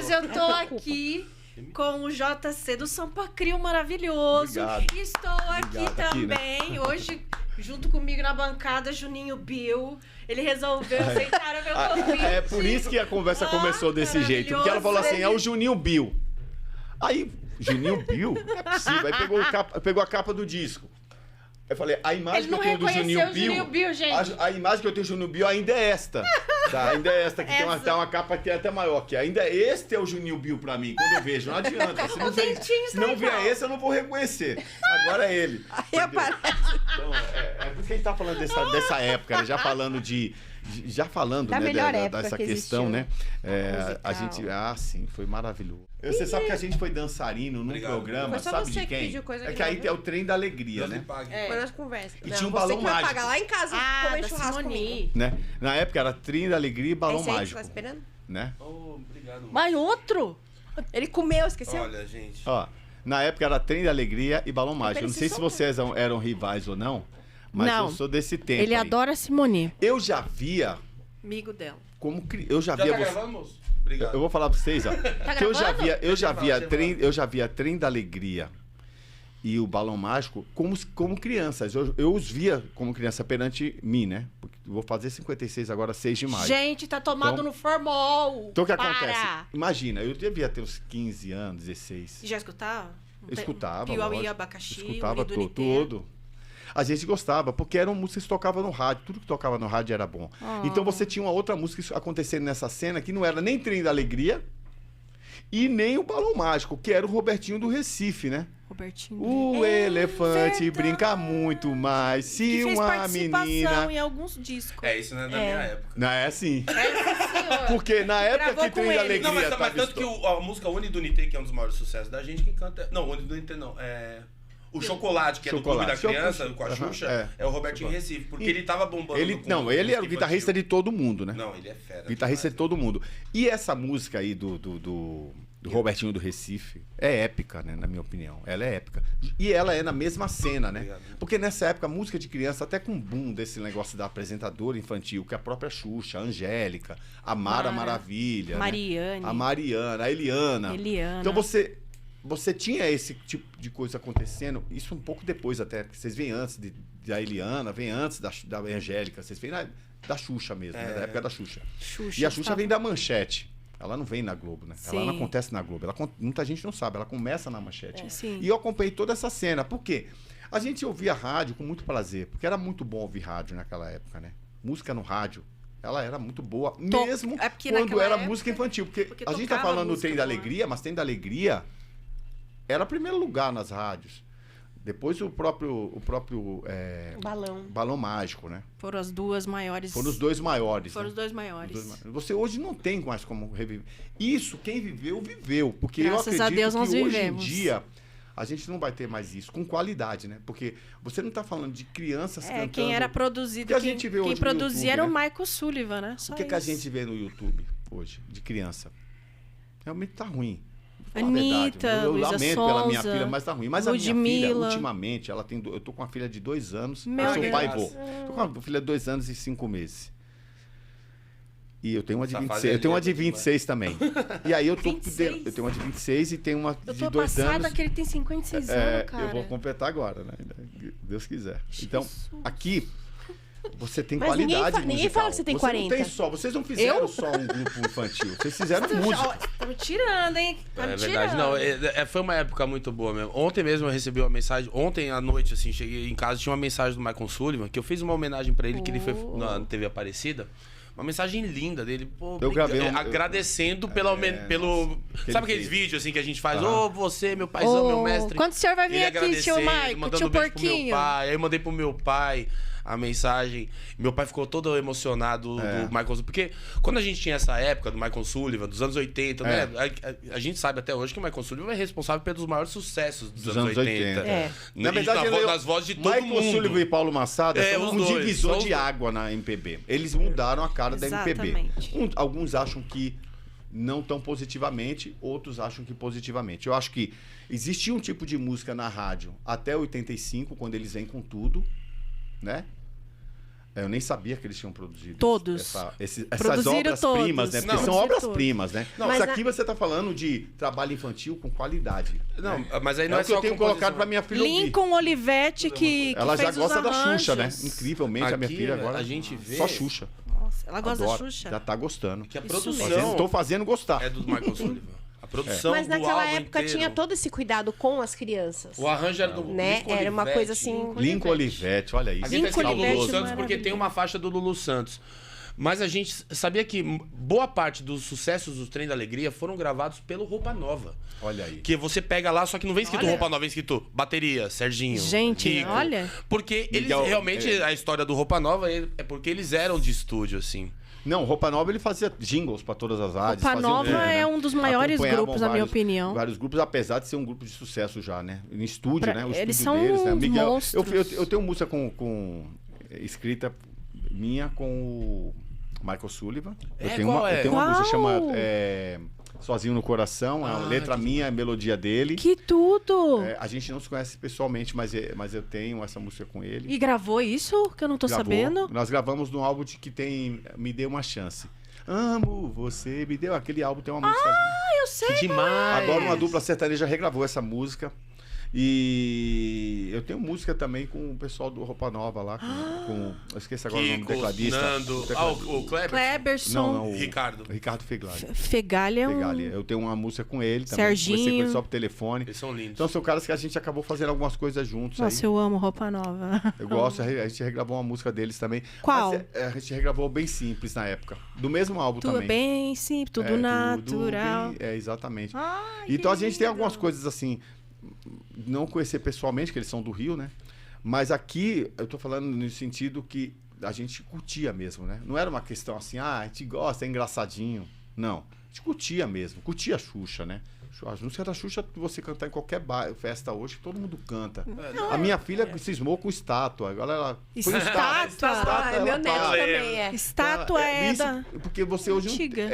Dias eu tô aqui com o JC do Sampa Crio maravilhoso. Obrigado. Estou aqui Obrigado, também, aqui, né? hoje, junto comigo na bancada, Juninho Bill. Ele resolveu aceitar o meu convite. É por isso que a conversa começou desse jeito. Porque ela falou assim, é o Juninho Bill. Aí, Juninho Bill? Não é possível. Aí pegou a capa do disco. Eu falei, a imagem Ele que eu não tenho do reconheceu Juninho o Juninho Bill, gente. A imagem que eu tenho do Juninho Bill ainda é esta. Tá? Ainda é esta, que tem uma capa que é até maior. Que ainda este é o Juninho Bill pra mim, quando eu vejo. Não adianta. Se não, se não vier esse, eu não vou reconhecer. Agora é ele. Aí aparece. Então, é porque a gente tá falando dessa época, né? Já falando Da né, melhor época dessa que questão, existiu. né? A Musical. gente, sim, foi maravilhoso. Você sabe que a gente foi dançarino num Obrigado. programa, Foi só sabe você de que quem? pediu coisa É que que aí não tem o trem da alegria, Deus lhe né? pague. Foi nós conversa. E Não, tinha um você balão que vai mágico. pagar lá em casa, comer da churrasco Simone. comigo. Né? Na época era trem da alegria e balão Esse aí que mágico, você tá esperando? né? Oh, obrigado. Mas outro? Ele comeu, esqueceu? Olha, gente. Ó, na época era trem da alegria e balão mágico. Eu não sei se vocês eram rivais ou não, mas Não. eu sou desse tempo. Ele aí. adora a Simone. Eu já via Amigo dela. eu já Já via tá você. gravando, moço? Obrigado. Eu vou falar pra vocês, ó. Que eu já gravando? via, eu já via Deixa eu trem, eu já via trem da alegria e o balão mágico como crianças. Eu os via como criança perante mim, né? Porque eu vou fazer 56 agora, 6 de maio. Gente, tá tomado Então- no formol. Então o que Para. acontece? Imagina, eu devia ter uns 15 anos, 16. Já escutava? Eu escutava, Piauí, lógico. abacaxi, Escutava Unido Unité. tudo. A gente gostava, porque eram músicas que tocavam no rádio. Tudo que tocava no rádio era bom. Então você tinha uma outra música acontecendo nessa cena que não era nem Trem da Alegria e nem o Balão Mágico, que era o Robertinho do Recife, né? Robertinho. O elefante verdade. brinca muito mais se Que fez uma participação menina... em alguns discos. É, isso não é da minha época. Não é assim. Senhor. Porque na época Gravou que com Trem da ele. Alegria Não, mas tava tanto que a música Unido Unité, que é um dos maiores sucessos da gente, quem canta... Não, Unido Unité não, O Chocolate, que é do Clube da Chocolate. Criança, com a Aham, Xuxa, é o Robertinho Recife, porque ele tava bombando Ele, com não, ele era o música guitarrista infantil. de todo mundo, né? Não, ele é fera. Guitarrista de demais, todo mundo. E essa música aí do Robertinho do Recife é épica, né? Na minha opinião. Ela é épica. E ela é na mesma cena, né? Obrigado. Porque nessa época, música de criança, até com o boom desse negócio da apresentadora infantil, que é a própria Xuxa, a Angélica, a Mara Mara, Maravilha, né? Mariane. A Mariana, a Eliana. Eliana. Então você tinha esse tipo de coisa acontecendo, isso um pouco depois até, porque vocês veem antes da Eliana, vem antes da Angélica, vocês veem da Xuxa mesmo, né? Da época da Xuxa. Xuxa E a Xuxa estava- vem da Manchete. Ela não vem na Globo, né? Ela não Sim. acontece na Globo. Muita gente não sabe, ela começa na Manchete. Sim. E eu acompanhei toda essa cena. Por quê? A gente ouvia rádio com muito prazer, porque era muito bom ouvir rádio naquela época, né? Música no rádio, ela era muito boa, mesmo é porque quando naquela era época- música infantil. Porque porque a gente tá tocava falando do música Trem da no ar. Alegria, mas Trem da Alegria era primeiro lugar nas rádios. Depois o próprio Balão. Balão Mágico, né? Foram as duas maiores. Foram os dois maiores. Foram né? os dois maiores. Os dois maiores. Você hoje não tem mais como reviver. Isso, quem viveu, viveu. Porque Graças eu a acredito Deus que nós hoje vivemos. em dia a gente não vai ter mais isso, com qualidade, né? Porque você não está falando de crianças cantando. Quem era produzido, que a quem, gente vê quem hoje no produzia YouTube, era o né? Michael Sullivan, né? Só O que a isso. gente vê no YouTube hoje, de criança? Realmente tá ruim. Vou falar a Anitta, verdade. Eu Luísa lamento pela minha Sonza, filha, mas tá ruim. Mas a minha filha, Ludmilla. ultimamente, ela tem. Eu tô com uma filha de 2 anos. Meu eu sou Deus. pai e vô. Tô com uma filha de 2 anos e 5 meses. E eu tenho uma de Essa 26. fase Eu tenho uma de ali é 26 também. E aí eu tô 26? eu tenho uma de 26 e tenho uma Eu de tô 2 passada anos. que ele tem 56 anos, cara. Eu vou completar agora, né? Deus quiser. Então, aqui você tem Mas qualidade ninguém musical. fala que você tem 40. Não tem só, vocês não fizeram Eu? só um grupo infantil. Vocês fizeram música. Tá me tirando, hein? Tá me É verdade, tirando. não, foi uma época muito boa mesmo. Ontem mesmo eu recebi uma mensagem, ontem à noite, assim, cheguei em casa, tinha uma mensagem do Michael Sullivan, que eu fiz uma homenagem pra ele, que ele foi na TV Aparecida. Uma mensagem linda dele, pô, Eu gravei um- agradecendo pelo. nossa, que sabe ele aqueles fez. vídeos assim que a gente faz? Aham. Ô, você, meu paizão, meu mestre. Quando o senhor vai vir Ele aqui, tio agradecendo, Maico, mandando tio beijo pro meu Porquinho? pai. Aí eu mandei pro meu pai a mensagem. Meu pai ficou todo emocionado do Michael Sullivan. Porque quando a gente tinha essa época do Michael Sullivan, dos anos 80, né? A gente sabe até hoje que o Michael Sullivan é responsável pelos maiores sucessos dos anos 80. É. Na verdade, nas vozes de todo Michael mundo. Sullivan e Paulo Massada são os um dois, divisor são os de dois. água na MPB. Eles mudaram a cara da MPB. Exatamente. Alguns acham que não tão positivamente, outros acham que positivamente. Eu acho que existia um tipo de música na rádio até 85, quando eles vêm com tudo, né? Eu nem sabia que eles tinham produzido Todos. essas Produziram obras-primas, né? todos. Porque Não, são produziram obras-primas, né? Não, Isso mas aqui você tá falando de trabalho infantil com qualidade. Não, né? mas aí não É é o que eu só tenho composição. colocado pra minha filha ouvir. Lincoln Olivetti, que Ela já fez gosta os da Xuxa, né? arranjos. Incrivelmente, a minha Aqui, filha agora. a gente vê Só Xuxa. Nossa, ela gosta Adora. da Xuxa? Já tá gostando. que a Isso produção mesmo. Estou fazendo gostar. é do Michael Sullivan. A produção Mas do naquela álbum época inteiro. tinha todo esse cuidado com as crianças. O arranjo era do Né? Lincoln Era uma Olivetti. coisa assim... Lincoln Olivetti, olha isso. A gente tá Lincoln escrito Olivetti Lulu Santos porque maravilhoso. tem uma faixa do Lulu Santos. Mas a gente sabia que boa parte dos sucessos do Trem da Alegria foram gravados pelo Roupa Nova. Olha aí. Que você pega lá, só que não vem escrito Olha. Roupa Nova, vem escrito bateria, Serginho. Gente, Rico. olha. Porque eles Miguel, realmente, a história do Roupa Nova é porque eles eram de estúdio, assim. Não, Roupa Nova ele fazia jingles pra todas as rádios. Roupa fazia Nova é um dos maiores Acompanhavam grupos, na minha opinião. Vários grupos, apesar de ser um grupo de sucesso já, né? Em estúdio, né? O Eles estúdio são deles, né? uns Miguel, monstros. eu tenho música escrita minha com o Michael Sullivan. Eu tenho qual é? eu tenho uma Qual? música chamada Sozinho no Coração, é uma Ah, letra que minha, é melodia dele. Que tudo! A gente não se conhece pessoalmente, mas eu tenho essa música com ele. E gravou isso? Que eu não tô Gravou. sabendo. Nós gravamos num álbum que tem Me Dê Uma Chance. Amo você, me deu. Aquele álbum tem uma música. Eu sei. Que demais! Agora uma dupla sertaneja regravou essa música. E eu tenho música também com o pessoal do Roupa Nova lá, eu esqueci agora o nome do Kiko, tecladista. Nando, o Kleber. Kleberson. Não, o Ricardo. Ricardo Fegali. Fegalha. é um- Fegali. Eu tenho uma música com ele também. Serginho. Conversei com ele só por telefone. Eles são lindos. Então são caras que a gente acabou fazendo algumas coisas juntos Nossa, aí. eu amo Roupa Nova. Eu gosto, a gente regravou uma música deles também. Qual? Mas, a gente regravou bem simples na época. Do mesmo álbum Tudo também. bem simples, tudo natural. Exatamente. Ai, Então a que gente tem lindo. algumas coisas assim, não conhecer pessoalmente, que eles são do Rio, né? Mas aqui, eu tô falando no sentido que a gente curtia mesmo, né? Não era uma questão assim, a gente gosta, é engraçadinho. Não, a gente curtia mesmo, curtia a Xuxa, né? As músicas da Xuxa, você cantar em qualquer festa hoje, todo mundo canta. A minha filha cismou com estátua, agora ela... foi Estátua? ela Meu neto tá- também é. Estátua é isso, da... porque você hoje... Antiga.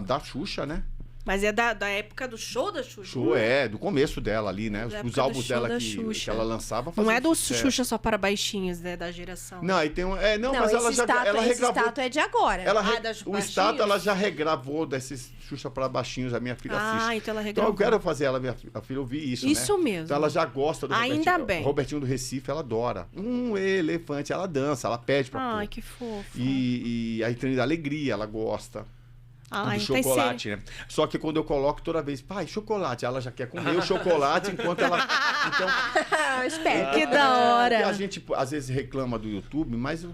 Da Xuxa, né? Mas é da época do show da Xuxa. Show do começo dela ali, né? Da Os época do álbuns show dela da que Xuxa. ela lançava Não faziam é do sucesso. Xuxa só para baixinhos, né? Da geração. Não, aí tem um. Não, Não, mas ela esse já estátua, esse regravou. estátua é de agora. das O baixinhos? estátua ela já regravou desses Xuxa para baixinhos, a minha filha assiste. Então ela Então regravou. eu quero fazer a filha ouvir isso, Isso né? mesmo. Então ela já gosta do Ainda Robertinho, bem. Robertinho do Recife, ela adora. Elefante, ela dança, ela pede pra Ai, pôr. que fofo. E aí tem da alegria, ela gosta. Ai, Do então chocolate, né? Só que quando eu coloco toda vez, pai, chocolate, ela já quer comer o chocolate enquanto ela. Então, Espera. Que da hora. e a gente às vezes reclama do YouTube, mas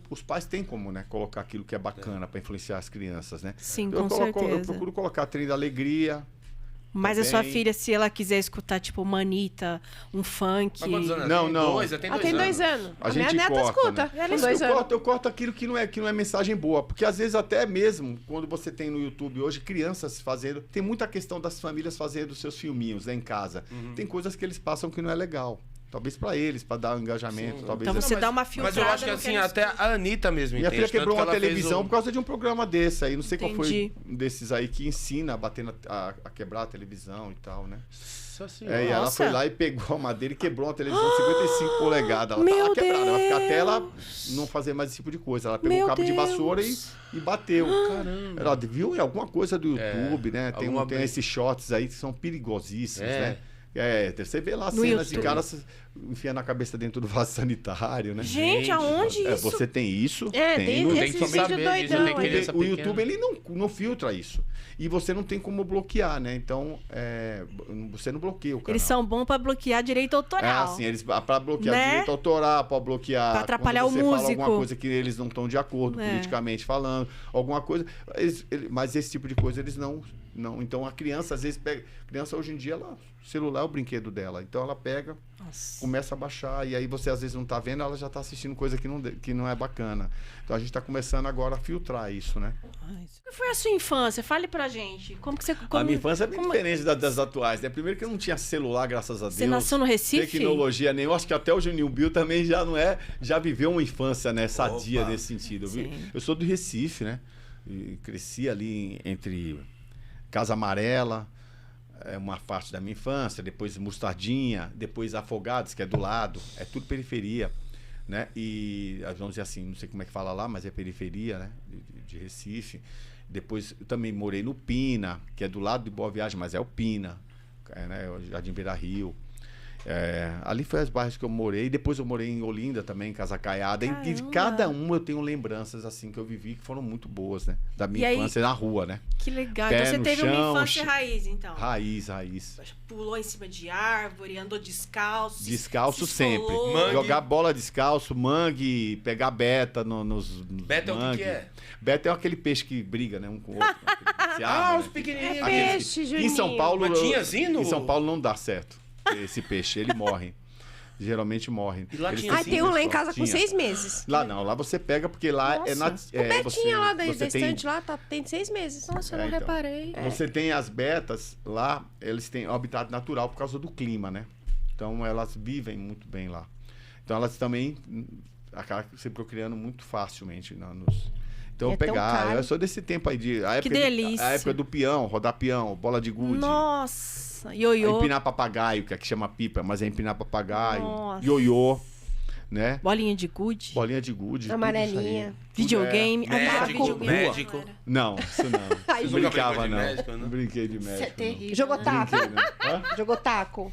os pais têm como, né, colocar aquilo que é bacana para influenciar as crianças, né? Sim, eu com Eu certeza. procuro colocar Trem da Alegria. Mas a sua também. filha, se ela quiser escutar, tipo, Manita, um funk... Mas quantos anos? Não, Tem não. dois, tem Ela tem 2 anos. A minha gente neta corta, escuta. né? Ela tem 2 anos. Eu corto aquilo que não é mensagem boa. Porque às vezes até mesmo, quando você tem no YouTube hoje, crianças fazendo... Tem muita questão das famílias fazendo seus filminhos, né, em casa. Tem coisas que eles passam que não é legal. Talvez pra eles, pra dar um engajamento. Talvez Então você dá uma Mas filtrada. eu acho que no assim, eles- até a Anitta mesmo Minha entende. filha quebrou tanto uma que ela fez televisão o- por causa de um programa desse aí. Não sei qual foi Entendi. um desses aí que ensina a bater a quebrar a televisão e tal, né? Nossa Senhora. E ela Nossa. foi lá e pegou a madeira e quebrou uma televisão de 55 polegadas. Ela Meu tava quebrada, ela ficar até ela Deus. não fazer mais esse tipo de coisa. Ela pegou Meu um cabo de Deus. vassoura e bateu. Caramba. Ela viu em alguma coisa do YouTube, né? Tem alguma tem vez. esses shots aí que são perigosíssimos, É. né? Você vê lá No cenas de YouTube. caras enfiando a cabeça dentro do vaso sanitário, né? Gente, aonde isso? Você tem isso? É, tem tem no esse tem que vídeo saber disso, doidão tem que aí. criança o pequena. YouTube ele não filtra isso. E você não tem como bloquear, né? Então, você não bloqueia o canal. Eles são bons pra bloquear direito É autoral. assim, para bloquear Né? direito autoral, para bloquear. Pra atrapalhar quando o você fala músico. alguma coisa que eles não estão de acordo, É. politicamente falando, alguma coisa. Mas esse tipo de coisa eles não. Então a criança, às vezes, pega. Criança hoje em dia, celular é o brinquedo dela. Então ela pega, Nossa. começa a baixar, e aí você às vezes não tá vendo, ela já tá assistindo coisa que não é bacana. Então a gente tá começando agora a filtrar isso, né? Como foi a sua infância? Fale pra gente. Como que você... A minha infância é bem como- diferente das atuais, né? Primeiro que eu não tinha celular, graças a Deus. Você nasceu no Recife? Tecnologia nenhuma. Acho que até o Juninho Bill também já viveu uma infância, né, sadia Opa. nesse sentido. Sim. Eu sou do Recife, né? E cresci ali entre Casa Amarela, uma parte da minha infância, depois Mostardinha, depois Afogados, que é do lado, é tudo periferia. né? E, vamos dizer assim, não sei como é que fala lá, mas é periferia, né? De Recife. Depois eu também morei no Pina, que é do lado de Boa Viagem, mas é o Pina, né? O Jardim Beira Rio. Ali foi as bairros que eu morei. Depois eu morei em Olinda também, em Casa Caiada. E de cada uma eu tenho lembranças assim que eu vivi que foram muito boas, né? Da minha infância na rua, né? Que legal. Pé Então você no teve chão, uma infância raiz, então. Raiz. Pulou em cima de árvore, andou descalço. Descalço se sempre. esfolou. Jogar bola descalço, mangue, pegar beta nos Beta é o que é? Beta é aquele peixe que briga, né? Um com o outro. Que se arma, Os né? pequenininhos. Peixe, Juninho. Em São Paulo, Mas tinha assim no... em São Paulo não dá certo esse peixe, ele morre. Geralmente morre. E lá Eles tinha têm Ah, tem um lá em pessoal. casa com Tinha. 6 meses. Lá não, lá você pega porque lá é na. Nossa. O Betinha lá da você tem, estante lá tem 6 meses. Nossa, eu não então. reparei. Você tem as betas lá, eles têm habitat natural por causa do clima, né? Então elas vivem muito bem lá. Então elas também acabam se procriando muito facilmente Então É eu tão pegar, caro. eu sou desse tempo aí Que delícia. A época do peão, rodar peão, bola de gude. Nossa, ioiô. Empinar papagaio, que aqui chama pipa, mas é empinar papagaio, Nossa. ioiô, né? Bolinha de gude. Bolinha de gude. Amarelinha. tudo isso aí. Videogame. Tudo Ah, Médico, videogame. médico. Não, isso não. Ai, Não nunca brincava, brincou de não. médico, né? Não brinquei de Isso é médico. não. terrível. Jogou né? taco. Brinquei, não. Hã? Jogou taco.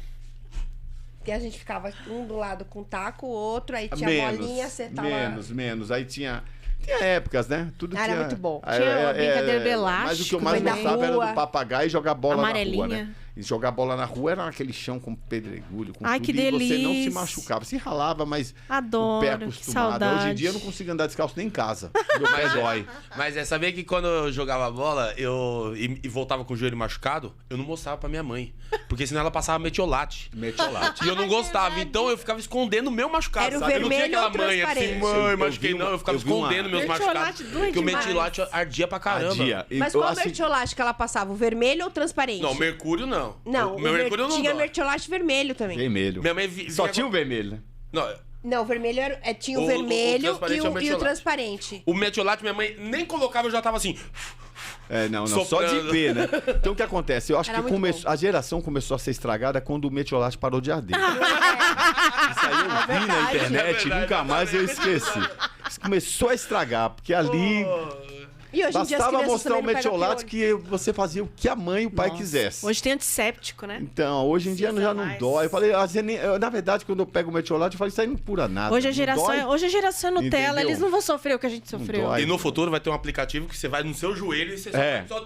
Que a gente ficava um do lado com taco, o outro, aí tinha bolinha, você tava... Menos. Aí tinha épocas, né? Tudo Era tinha... muito bom. Tinha uma brincadeira do Mas o que eu elástico mais também. gostava era Rua. do papagaio e jogar bola na rua, Amarelinha. né? E jogar bola na rua era naquele chão com pedregulho, com Ai, tudo. que E você não se delícia. machucava. Se ralava, mas Adoro, o pé que acostumado. saudade. Hoje em dia eu não consigo andar descalço nem em casa. Meu pé dói. Mas sabia que quando eu jogava bola e voltava com o joelho machucado, eu não mostrava pra minha mãe. Porque senão ela passava metiolate. Metiolate. E eu não gostava, então eu ficava escondendo o meu machucado, Era o sabe? Eu não tinha vermelho aquela ou mãe assim, transparente? mãe, Eu machuquei vi uma- não. Eu ficava eu vi uma- escondendo meus Metiolate machucados. doe Porque o demais. metiolate ardia pra caramba. Ardia. E Mas eu qual acho- mertiolate que ela passava? O vermelho ou o transparente? Não, mercúrio não. Não, O meu mercúrio não tinha dói. mertiolate vermelho também. Vermelho. Minha mãe Só tinha o vermelho, né? Não, Não, o vermelho tinha o O vermelho transparente é o e o mertiolate. transparente. o metiolate minha mãe nem colocava, eu já tava assim. Não. Só de Soprando. ver, né? Então o que acontece? Eu acho Era que muito a geração começou a ser estragada quando o metiolate parou de arder. Isso aí eu vi na verdade. internet É e verdade, nunca mais eu esqueci. Isso começou a estragar, porque ali E hoje em dia as bastava crianças mostrar o também não pegam metiolate piolho. que você fazia o que a mãe e o pai Nossa. quisesse. Hoje tem antisséptico, né? Então, hoje em dia Precisa já não mais. dói. Eu falei, na verdade, quando eu pego o metiolate, eu falei, isso aí não cura nada. Hoje a não geração, dói. hoje a geração é Nutella, Entendeu? eles não vão sofrer o que a gente sofreu. dói. E no futuro vai ter um aplicativo que você vai no seu joelho e você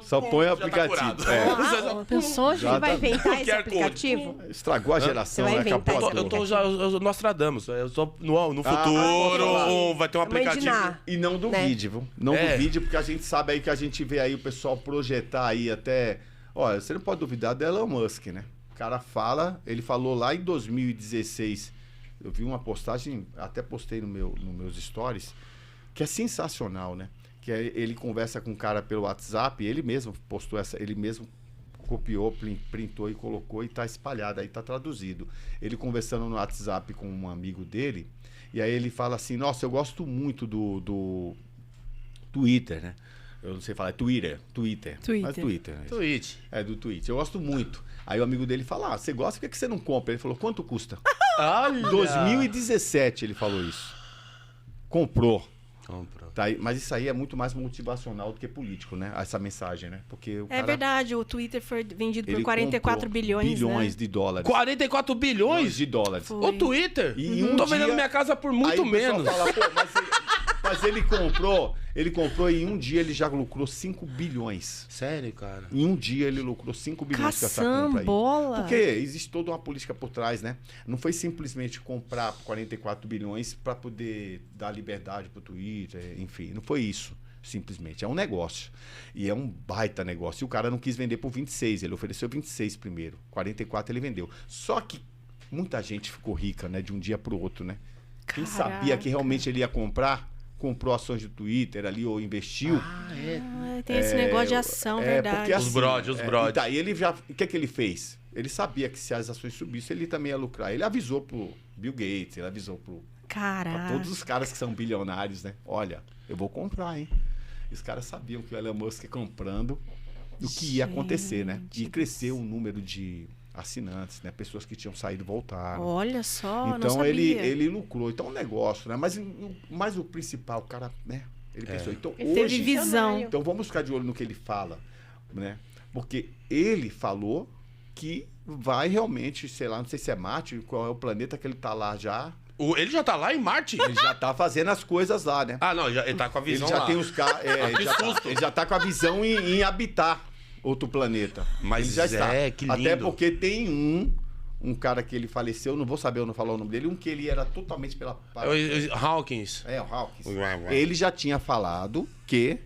Só põe o já tá aplicativo. curado. É. Você já- Pensou, gente? Já Você vai tá- inventar esse QR Code. aplicativo? Estragou a geração, Você vai né? inventar Acabou esse tudo. Eu tô já, Nostradamus. Eu tô no Ah, futuro vai ter um Mãe de aplicativo. Ná. E não duvide, viu? Não É. duvide, porque a gente sabe aí que a gente vê aí o pessoal projetar aí até... Olha, você não pode duvidar do Elon Musk, né? O cara fala, ele falou lá em 2016, eu vi uma postagem, até postei nos meus stories, que é sensacional, né? Que ele conversa com um cara pelo WhatsApp, ele mesmo postou ele mesmo copiou, printou e colocou e tá espalhado, aí tá traduzido. Ele conversando no WhatsApp com um amigo dele, e aí ele fala assim, nossa, eu gosto muito do Twitter, né? Eu não sei falar, é Twitter. Mas Twitter. Né? Twitch. É, do Twitter. Eu gosto muito. Aí o amigo dele fala, você gosta, por que você não compra? Ele falou, quanto custa? Em 2017 ele falou isso. Comprou. Tá aí, mas isso aí é muito mais motivacional do que político, né? Essa mensagem, né? Porque o É cara, verdade, o Twitter foi vendido ele por 44 comprou bilhões, bilhões né? de dólares. 44 bilhões? De dólares. Foi. O Twitter? E um Tô dia- vendendo minha casa por muito Aí o pessoal menos. fala, pô, mas ele comprou e em um dia ele já lucrou 5 bilhões. Sério, cara? Em um dia ele lucrou 5 bilhões com essa compra aí. Caçambola. Porque existe toda uma política por trás, né? Não foi simplesmente comprar por 44 bilhões para poder dar liberdade pro Twitter, enfim, não foi isso. Simplesmente, é um negócio. E é um baita negócio. E o cara não quis vender por 26, ele ofereceu 26 primeiro. 44 ele vendeu. Só que muita gente ficou rica, né? De um dia pro outro, né? Quem sabia Caraca. que realmente ele ia comprar, comprou ações do Twitter ali ou investiu. Ah, tem esse negócio de ação, verdade. porque Os brode. E daí ele já. O que é que ele fez? Ele sabia que se as ações subissem, ele também ia lucrar. Ele avisou pro Bill Gates, ele avisou pra Caraca. todos os caras que são bilionários, né? Olha, eu vou comprar, hein? E os caras sabiam que o Elon Musk comprando o que ia acontecer, né? E cresceu o número de assinantes, né? Pessoas que tinham saído voltaram. Olha só, não Então sabia. ele lucrou. Então é um negócio, né? Mas o principal, o cara, né? Ele pensou. Então Ele Teve hoje. visão. Então vamos ficar de olho no que ele fala, né? Porque ele falou que vai realmente, sei lá, não sei se é Marte, qual é o planeta que ele tá lá já. Ele já tá lá em Marte? Ele já tá fazendo as coisas lá, né? Ah, não, ele tá com a Ele visão já lá. tem os caras. Que susto. Ele já tá com a visão em habitar outro planeta. Mas ele já está. que lindo. Até porque tem um cara que ele faleceu, não vou saber, eu não falar o nome dele, que ele era totalmente pela. Hawkins. É, o Hawkins. Ele já tinha falado que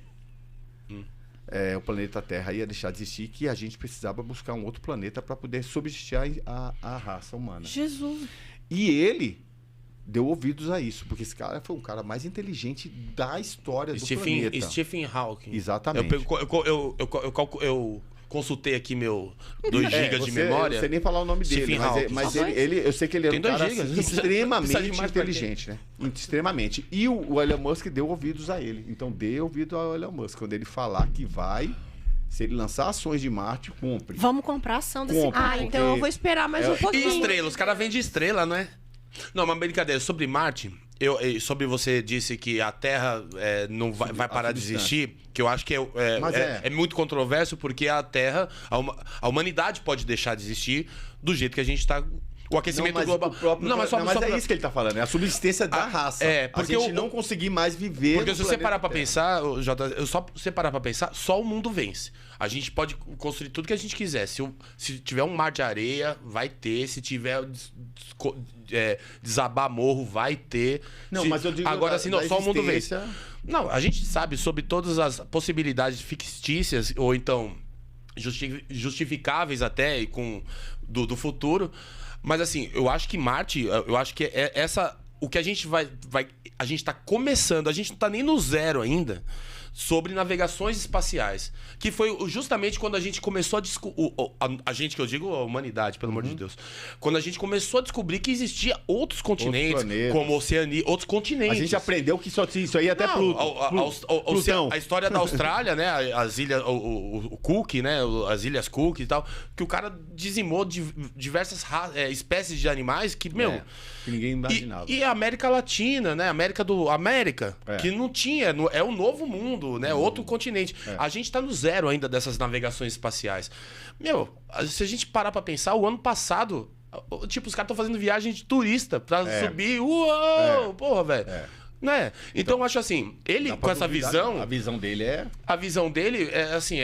o planeta Terra ia deixar de existir, que a gente precisava buscar um outro planeta para poder subsistir a raça humana. Jesus. E ele deu ouvidos a isso, porque esse cara foi um cara mais inteligente da história do planeta. Stephen Hawking. Exatamente. Eu consultei aqui meu 2 GB de Eu memória. não sei nem falar o nome dele, Stephen Hawking. mas eu sei que ele era Tem um 2 cara gigas. assim, Precisa de extremamente mais pra inteligente, né? Extremamente. E o Elon Musk deu ouvidos a ele. Então dê ouvido ao Elon Musk. Quando ele falar que vai, se ele lançar ações de Marte, compre. Vamos comprar a ação desse Compra. cara. Então eu vou esperar mais um E pouquinho. estrela, os caras vendem estrela, não é? Não, mas brincadeira, sobre Marte, sobre você disse que a Terra não vai parar de existir, que eu acho que é muito controverso, porque a Terra, a humanidade pode deixar de existir do jeito que a gente está. O aquecimento global. Mas é isso que ele tá falando, é a subsistência da raça. Porque a gente não conseguir mais viver. Porque no se você planeta parar pra Terra. pensar, Jota, você parar pra pensar, só o mundo vence. A gente pode construir tudo que a gente quiser. Se tiver um mar de areia, vai ter. Se tiver desabar morro, vai ter. Não, mas eu digo agora, assim, não, só o mundo vence. existência. Não, a gente sabe sobre todas as possibilidades fictícias, ou então justificáveis até, do futuro. Mas assim, eu acho que Marte, eu acho que o que a gente a gente tá começando, a gente não tá nem no zero ainda, sobre navegações espaciais. Que foi justamente quando a gente começou a descobrir. A gente, que eu digo a humanidade, pelo amor de Deus. Quando a gente começou a descobrir que existia outros continentes, como Oceania, outros continentes. A gente aprendeu que só tinha isso aí até Plutão. A história da Austrália, né? As ilhas, o Cook, né? As ilhas Cook e tal. Que o cara dizimou diversas espécies de animais que, meu. Que ninguém imaginava. E a América Latina, né? América, que não tinha. É um novo mundo, né? Outro continente. A gente tá no zero ainda dessas navegações espaciais. Meu, se a gente parar pra pensar, o ano passado, tipo, os caras estão fazendo viagem de turista pra subir. Uou! Porra, velho. Né? Então eu acho assim, ele com essa visão. A visão dele é. A visão dele é assim,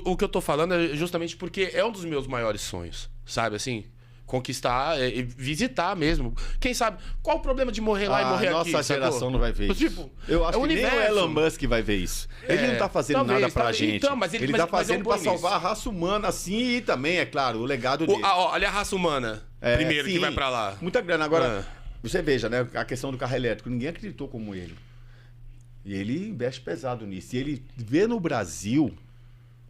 o que eu tô falando é justamente porque é um dos meus maiores sonhos, sabe assim? Conquistar e visitar mesmo. Quem sabe? Qual o problema de morrer lá e morrer aqui? Nossa geração não vai ver isso. Tipo, eu acho que universo. nem o Elon Musk vai ver isso. Ele não tá fazendo nada pra gente. Então, mas ele tá fazendo pra salvar a raça humana, assim, e também, é claro, o legado dele. Olha a raça humana, primeiro, que vai pra lá. Muita grana. Agora, você veja, né? A questão do carro elétrico. Ninguém acreditou como ele. E ele investe pesado nisso. E ele vê no Brasil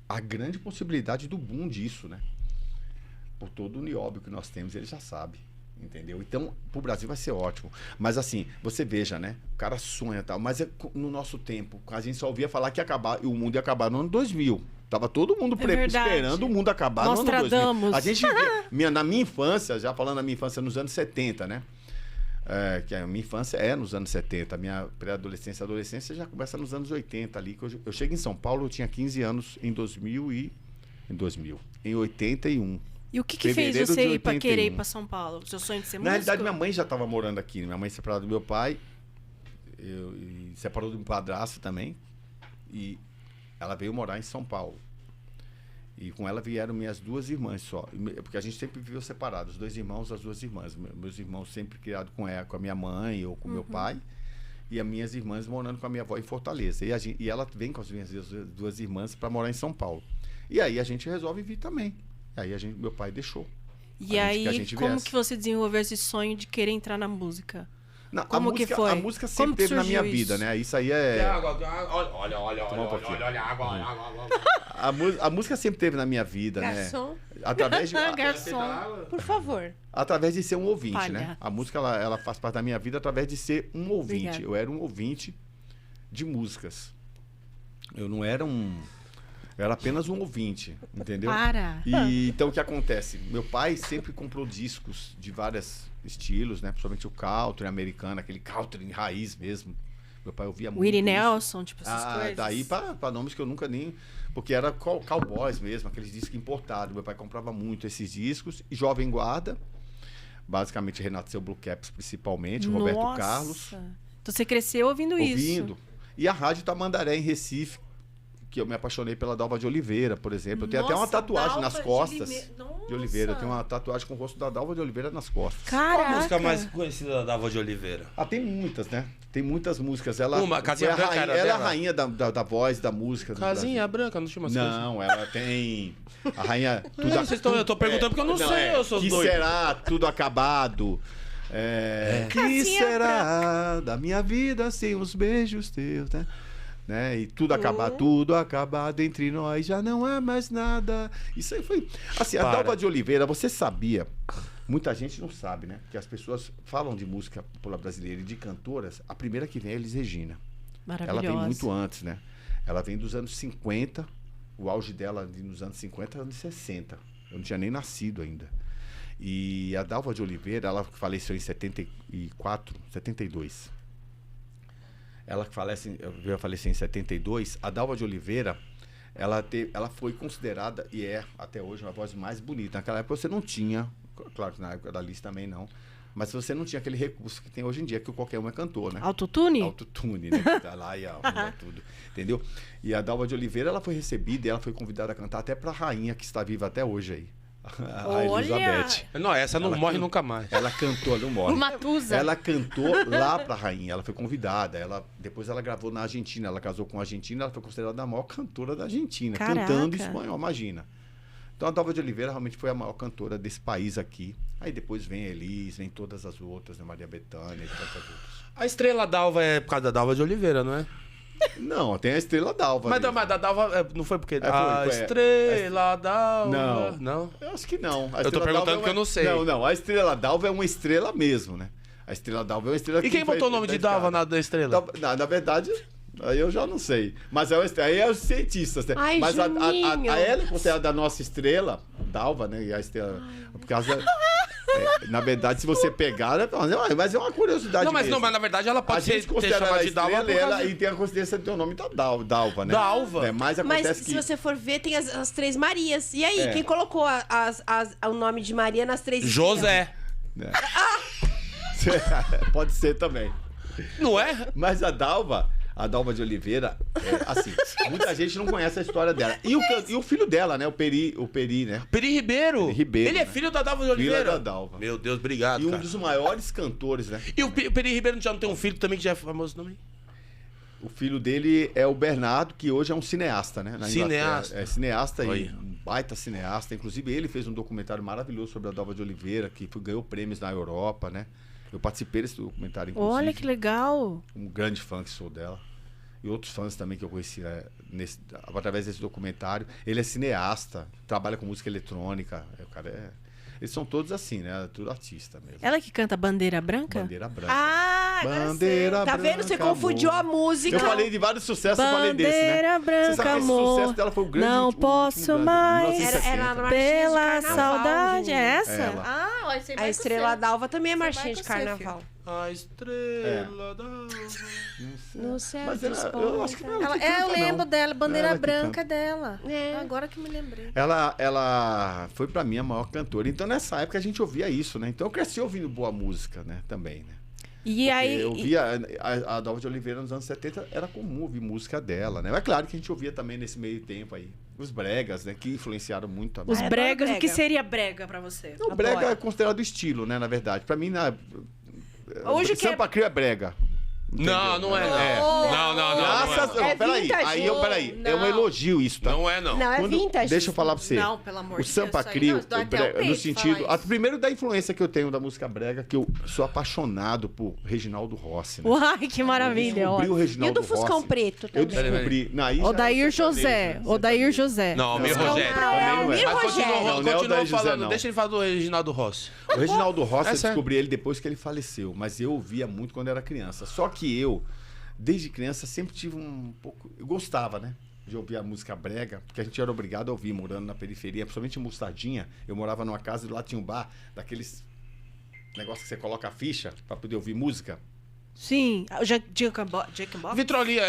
a grande possibilidade do boom disso, né? Por todo o nióbio que nós temos, ele já sabe, entendeu? Então, pro Brasil vai ser ótimo. Mas assim, você veja, né? O cara sonha e tal, mas no nosso tempo, a gente só ouvia falar que o mundo ia acabar no ano 2000. Tava todo mundo esperando o mundo acabar no ano 2000. A gente, na minha infância, já falando da minha infância nos anos 70, né? Que a minha infância é nos anos 70. A minha pré-adolescência e adolescência já começa nos anos 80 ali. Eu cheguei em São Paulo, eu tinha 15 anos em 81. E o que fez você ir pra querer ir pra São Paulo? O seu sonho de ser músico? Na realidade, minha mãe já estava morando aqui. Minha mãe separada do meu pai. E separou do meu padrasto também. E ela veio morar em São Paulo. E com ela vieram minhas 2 irmãs só. Porque a gente sempre viveu separado. Os 2 irmãos, as 2 irmãs. Meus irmãos sempre criados com a minha mãe ou com meu pai. E as minhas irmãs morando com a minha avó em Fortaleza. E ela vem com as minhas 2 irmãs para morar em São Paulo. E aí a gente resolve vir também. Aí meu pai deixou. E aí, como que você desenvolveu esse sonho de querer entrar na música? Não, como que foi? A música sempre teve na minha vida, né? Isso aí é... Olha a água. A música sempre teve na minha vida, Garçom. né? Através de... Garçom. Por favor. Através de ser um ouvinte, Palha. né? A música, ela faz parte da minha vida através de ser um ouvinte. Obrigada. Eu era um ouvinte de músicas. Eu não era um... Eu era apenas um ouvinte, entendeu? Para! E então o que acontece? Meu pai sempre comprou discos de vários estilos, né? Principalmente o country americano, aquele country raiz mesmo. Meu pai ouvia muito Willie isso. Nelson, tipo essas coisas. Daí pra nomes que eu nunca nem... Porque era cowboys mesmo, aqueles discos importados. Meu pai comprava muito esses discos. E Jovem Guarda, basicamente Renato Seu Blue Caps principalmente, Roberto Nossa. Carlos. Então você cresceu ouvindo isso. Ouvindo. E a Rádio Tamandaré, em Recife, que eu me apaixonei pela Dalva de Oliveira, por exemplo. Eu tenho até uma tatuagem nas costas de Oliveira. Eu tenho uma tatuagem com o rosto da Dalva de Oliveira nas costas. Qual a Caraca! música mais conhecida da Dalva de Oliveira? Tem muitas, né? Tem muitas músicas. Ela, Uma, Casinha Branca era ela é a dela? rainha da voz, da música. do Casinha Branca, não chama assim? Não, ela tem a rainha... Eu tô perguntando porque eu não sei, eu sou que doido. será tudo acabado? Que será da minha vida sem os beijos teus, né? E tudo acabado entre nós, já não há mais nada. Isso aí foi... Assim, a Dalva de Oliveira, você sabia... Muita gente não sabe, né? Que as pessoas falam de música popular brasileira e de cantoras, a primeira que vem é Elis Regina. Maravilhosa. Ela vem muito antes, né? Ela vem dos anos 50, o auge dela nos anos 50 anos 60. Eu não tinha nem nascido ainda. E a Dalva de Oliveira, ela faleceu em 72. Ela veio a falecer em 72. A Dalva de Oliveira, ela foi considerada, e é até hoje, uma voz mais bonita. Naquela época você não tinha, claro que na época da Alice também não, mas você não tinha aquele recurso que tem hoje em dia, que qualquer um é cantor, né? Autotune? Autotune, né? Que tá lá e arruma tudo, entendeu? E a Dalva de Oliveira, ela foi recebida e ela foi convidada a cantar até pra rainha que está viva até hoje aí. A Elizabeth. Não, essa não morre nunca mais. Ela cantou, não morre. Matusa. Ela cantou lá pra rainha, ela foi convidada. Depois ela gravou na Argentina, ela casou com a Argentina, ela foi considerada a maior cantora da Argentina, cantando em espanhol, imagina. Então a Dalva de Oliveira realmente foi a maior cantora desse país aqui. Aí depois vem a Elis, vem todas as outras, né? Maria Bethânia e tantas outras. A Estrela Dalva é por causa da Dalva de Oliveira, não é? Não, tem a Estrela Dalva. Mas da Dalva não foi porque... foi, Estrela Dalva... Não. Eu acho que não. Eu tô perguntando porque eu não sei. Não. A Estrela Dalva é uma estrela mesmo, né? A Estrela Dalva é uma estrela E quem botou o nome de Dalva da Estrela? Na verdade... Aí eu já não sei. Mas aí é os cientistas, né? Ai, mas Juninho. a ela é considerada da nossa estrela, Dalva, né? E a estrela... Por causa... na verdade, se você pegar... Mas é uma curiosidade Não, mas mesmo. Na verdade, ela pode ser considerada chamada de Dalva e tem a coincidência de ter o nome da Dalva, né? Dalva. Mas acontece Mas que... se você for ver, tem as três Marias. E aí, É. quem colocou o nome de Maria nas três José. Pode ser também. Não é? Mas a Dalva de Oliveira, assim, muita gente não conhece a história dela. E o filho dela, né? O Peri, né? Peri Ribeiro. Ele é né? filho da Dalva de Oliveira? Filho da Dalva. Meu Deus, obrigado, E um cara. dos maiores cantores, né? E o Peri Ribeiro já não tem um filho também que já é famoso também? O filho dele é o Bernardo, que hoje é um cineasta, né? Na Cineasta. Inglaterra. É cineasta Olha. e um baita cineasta. Inclusive, ele fez um documentário maravilhoso sobre a Dalva de Oliveira, que ganhou prêmios na Europa, né? Eu participei desse documentário, inclusive. Olha que legal. Um grande fã que sou dela. E outros fãs também que eu conheci através desse documentário. Ele é cineasta, trabalha com música eletrônica. O cara eles são todos assim, né? Tudo artista mesmo. Ela que canta Bandeira Branca? Bandeira Branca. Ah, agora Bandeira sei. Tá vendo? Você branca, confundiu amor. a música. Eu falei de vários sucessos, eu falei desse, né? Bandeira Você Branca, sabe que esse amor. sucesso dela foi o grande Não último posso grande, mais. 1960. Era na Marchinha de Pela Carnaval, saudade, gente. é essa? Ela. Ah, ó, esse aí vai A com Estrela você. Dalva também é Você marchinha vai de com você, carnaval. A Estrela Dalva... No céu Mas dos eu acho que não Ela, que canta, eu lembro não. dela, Bandeira Ela que Branca canta. dela. É. Agora que me lembrei. Ela foi pra mim a maior cantora. Então nessa época a gente ouvia isso, né? Então eu cresci ouvindo boa música, né? Também, né? E aí. Eu via a Dalva de Oliveira nos anos 70, era comum ouvir música dela, né? Mas é claro que a gente ouvia também nesse meio tempo aí. Os bregas, né? Que influenciaram muito a Os música. bregas, brega. o que seria brega pra você? O brega é considerado estilo, né? Na verdade. Pra mim, Hoje que Sampa Crio é brega. Não, não é. Graças É peraí. vintage. Peraí. É um Não. elogio isso, tá? Não é, não. Não, é Quando- vintage. Deixa eu falar pra você. Não, pelo amor O de Sampa Deus, isso aí Crio, dá até um no peito sentido... falar isso. Primeiro da influência que eu tenho da música brega, que eu sou apaixonado por Reginaldo Rossi, né? Uai, que Eu maravilha. descobri o E o Reginaldo do Fuscão Rossi. Preto Eu também. descobri. Aí já Odair era José. sertanejo, né? Odair José. Não, Almir Não, Rogério. também não é. Almir Mas Rogério. Não, não é o continua Odair José, falando. não. Deixa ele falar do Reginaldo Rossi. O Reginaldo Rossi, eu É sério. descobri ele depois que ele faleceu, mas eu ouvia muito quando era criança. Só que eu, desde criança, sempre tive um pouco... Eu gostava, né? de ouvir a música brega, porque a gente era obrigado a ouvir, morando na periferia, principalmente em Mostardinha. Eu morava numa casa e lá tinha um bar, daqueles negócios que você coloca a ficha pra poder ouvir música. Sim, Jackbox. Vitrolinha,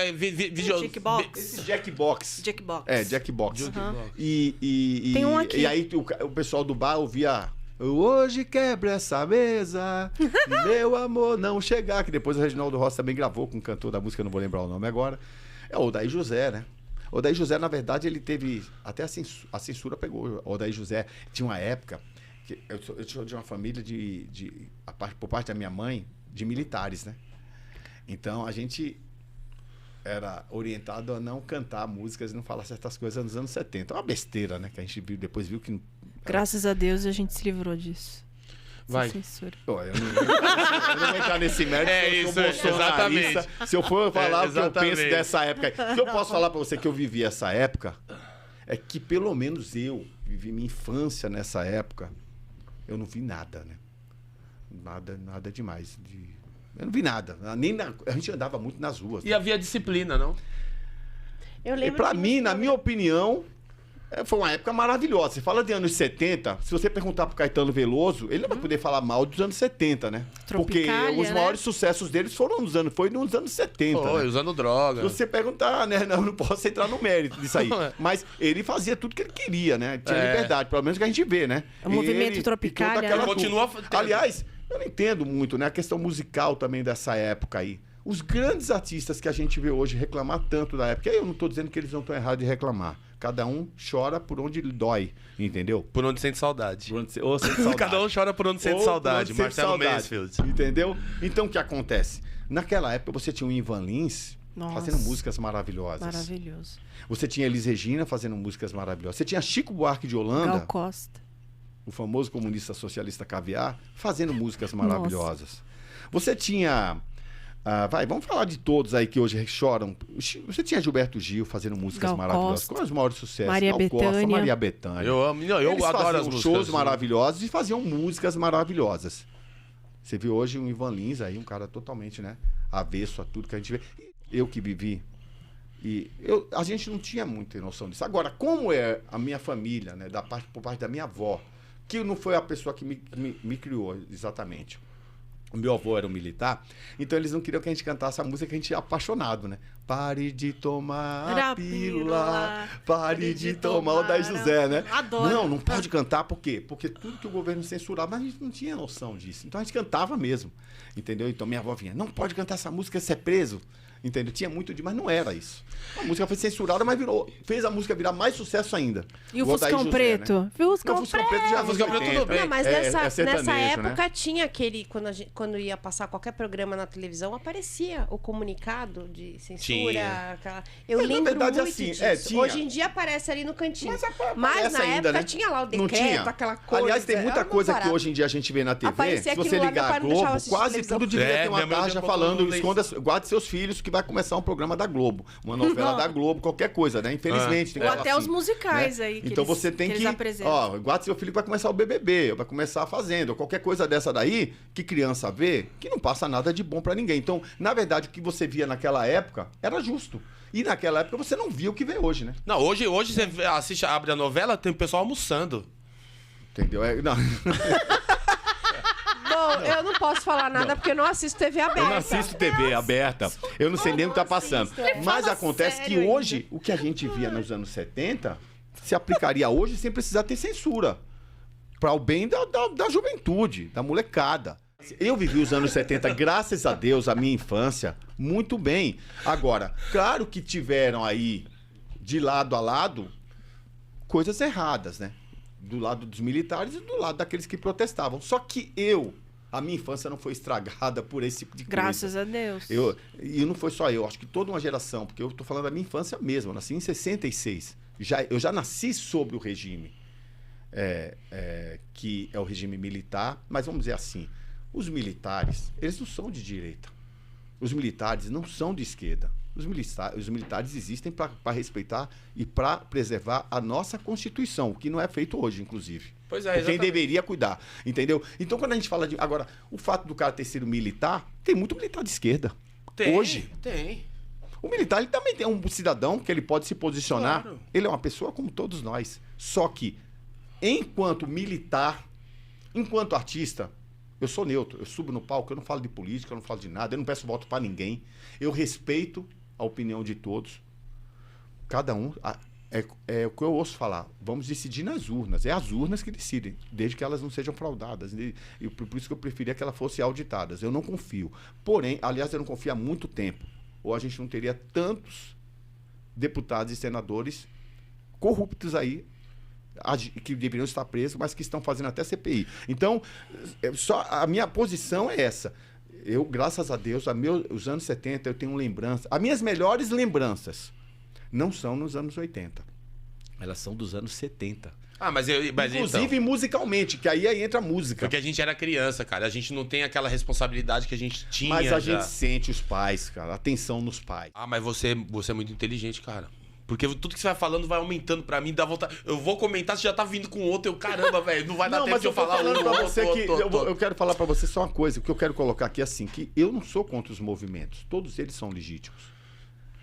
Jackbox. Esse Jackbox. Jackbox. É, Jackbox. Uhum. E tem um aqui. E aí o pessoal do bar ouvia... Hoje quebra essa mesa e meu amor não chegar. Que depois o Reginaldo Rossi também gravou com um cantor da música, eu não vou lembrar o nome agora. É o Odair José, né? O Odair José, na verdade, ele teve... Até a censura pegou. O Odair José tinha uma época... Que eu sou de uma família por parte da minha mãe, de militares, né? Então, a gente era orientado a não cantar músicas e não falar certas coisas nos anos 70. É uma besteira, né? Que a gente depois viu que... Graças a Deus a gente se livrou disso. Vai. Pô, eu não vou entrar nesse mérito. Eu sou exatamente. Se eu for falar o que eu penso dessa época. O que eu posso falar pra você que eu vivi essa época é que pelo menos eu vivi minha infância nessa época. Eu não vi nada, né? Nada demais. Eu não vi nada. A gente andava muito nas ruas. E havia disciplina, não? Eu lembro. E pra mim, na minha opinião, foi uma época maravilhosa. Você fala de anos 70, se você perguntar pro Caetano Veloso, ele não vai poder falar mal dos anos 70, né? Porque os maiores sucessos deles foram nos anos 70. Foi, né? Usando droga. Se você perguntar, né? Não posso entrar no mérito disso aí. Mas ele fazia tudo que ele queria, né? Tinha liberdade, pelo menos que a gente vê, né? O movimento Tropicália. Ele continua. Aliás, eu não entendo muito, né? A questão musical também dessa época aí. Os grandes artistas que a gente vê hoje reclamar tanto da época, eu não estou dizendo que eles não estão errados de reclamar. Cada um chora por onde lhe dói, entendeu? Por onde sente saudade. Sente saudade. Cada um chora por onde sente saudade. Onde Marcelo sente saudade, Mansfield. entendeu? Então, o que acontece? Naquela época, você tinha o Ivan Lins fazendo músicas maravilhosas. Maravilhoso. Você tinha Elis Regina fazendo músicas maravilhosas. Você tinha Chico Buarque de Holanda, Gal Costa, o famoso comunista socialista caviar, fazendo músicas maravilhosas. Você tinha... vamos falar de todos aí que hoje choram. Você tinha Gilberto Gil fazendo músicas Gal maravilhosas. Costa, Qual é os maiores sucessos? Maria Gal Bethânia. Costa, Maria Bethânia. Eu amo. Não, eu Eles adoro as faziam músicas. shows maravilhosos e faziam músicas maravilhosas. Você viu hoje um Ivan Lins aí, um cara totalmente, né, avesso a tudo que a gente vê. Eu que vivi, a gente não tinha muita noção disso. Agora, como é a minha família, né, por parte da minha avó, que não foi a pessoa que me criou exatamente. O meu avô era um militar, então eles não queriam que a gente cantasse a música que a gente é apaixonado, né? Pare de tomar a pílula, pare de tomar o da José, né? Adoro. Não pode cantar, por quê? Porque tudo que o governo censurava, mas a gente não tinha noção disso. Então a gente cantava mesmo, entendeu? Então minha avó vinha, não pode cantar essa música, você é preso. Entendeu? Tinha muito mas não era isso. A música foi censurada, mas fez a música virar mais sucesso ainda. E o Fuscão Preto? Né? Fuscão Preto já Fuscão Preto tudo bem. Não, mas nessa época né? tinha aquele... Quando ia passar qualquer programa na televisão, aparecia o comunicado de censura. Eu lembro verdade, muito assim, disso. tinha. Hoje em dia aparece ali no cantinho. Mas na ainda, época né? tinha lá o Não decreto, tinha. aquela coisa. Aliás, tem muita coisa que hoje em dia a gente vê na TV. Aparecia Se você aquilo lá, ligar meu a pai não deixava Globo, assistir quase televisão. tudo devia ter uma minha mãe tarja botou falando, no guarde seus filhos que vai começar um programa da Globo. Uma novela da Globo, qualquer coisa, né? Infelizmente. Tem que Ou falar até assim, os musicais né? aí que então eles, você tem que que... eles apresentam. Ó, guarde seu filho que vai começar o BBB, vai começar a Fazenda, ou qualquer coisa dessa daí, que criança vê, que não passa nada de bom pra ninguém. Então, na verdade, o que você via naquela época era justo. E naquela época você não via o que vê hoje, né? Não, hoje você abre a novela, tem o pessoal almoçando. Entendeu? Não. Bom, eu não posso falar nada porque eu não assisto TV aberta. Eu não assisto TV aberta. Eu não sei nem o que tá passando. Mas acontece que hoje, o que a gente via nos anos 70, se aplicaria hoje sem precisar ter censura. Para o bem da juventude, da molecada. Eu vivi os anos 70, graças a Deus, a minha infância, muito bem. Agora, claro que tiveram aí, de lado a lado, coisas erradas, né? Do lado dos militares e do lado daqueles que protestavam. Só que a minha infância não foi estragada por esse tipo de coisa. Graças a Deus. E não foi só eu, acho que toda uma geração, porque eu tô falando da minha infância mesmo, eu nasci em 66. Eu já nasci sob o regime, que é o regime militar, mas vamos dizer assim, os militares, eles não são de direita. Os militares não são de esquerda. Os militares existem para respeitar e para preservar a nossa Constituição, o que não é feito hoje, inclusive. Pois é, quem deveria cuidar, entendeu? Então, quando a gente fala de... Agora, o fato do cara ter sido militar, tem muito militar de esquerda. Tem, hoje. Tem. O militar, ele também é um cidadão que ele pode se posicionar. Claro. Ele é uma pessoa como todos nós. Só que, enquanto militar, enquanto artista, eu sou neutro. Eu subo no palco, eu não falo de política, eu não falo de nada, eu não peço voto para ninguém. Eu respeito a opinião de todos. Cada um... É o que eu ouço falar. Vamos decidir nas urnas. É as urnas que decidem, desde que elas não sejam fraudadas. E por isso que eu preferia que elas fossem auditadas. Eu não confio. Porém, aliás, eu não confio há muito tempo. Ou a gente não teria tantos deputados e senadores corruptos aí, que deveriam estar presos, mas que estão fazendo até CPI. Então, só a minha posição é essa. Eu, graças a Deus, os anos 70, eu tenho lembrança. As minhas melhores lembranças não são nos anos 80. Elas são dos anos 70. Inclusive então, musicalmente, que aí entra a música. Porque a gente era criança, cara. A gente não tem aquela responsabilidade que a gente tinha. Mas a gente sente os pais, cara. Atenção nos pais. Mas você é muito inteligente, cara. Porque tudo que você vai falando vai aumentando pra mim, dá vontade. Eu vou comentar, você já tá vindo com outro. Caramba, velho, não vai dar tempo de eu falar Eu quero falar pra você só uma coisa. O que eu quero colocar aqui é assim, que eu não sou contra os movimentos. Todos eles são legítimos.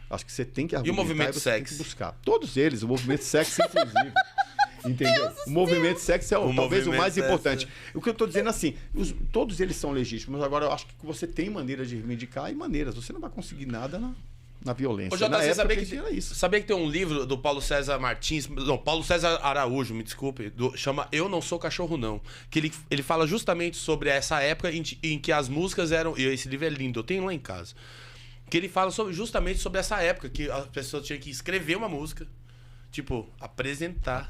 Acho que você tem que argumentar. E o movimento sexy? Tem que buscar. Todos eles, o movimento sexy, inclusive. Entendeu? O movimento sexy é talvez o mais importante. O que eu tô dizendo assim, todos eles são legítimos. Agora, eu acho que você tem maneiras de reivindicar e maneiras. Você não vai conseguir nada na violência. Você sabia que tem um livro do Paulo César Martins, não, Paulo César Araújo, me desculpe, chama Eu Não Sou Cachorro Não, que ele fala justamente sobre essa época em que as músicas eram, e esse livro é lindo, eu tenho lá em casa, que ele fala justamente sobre essa época, que as pessoas tinham que escrever uma música, tipo, apresentar.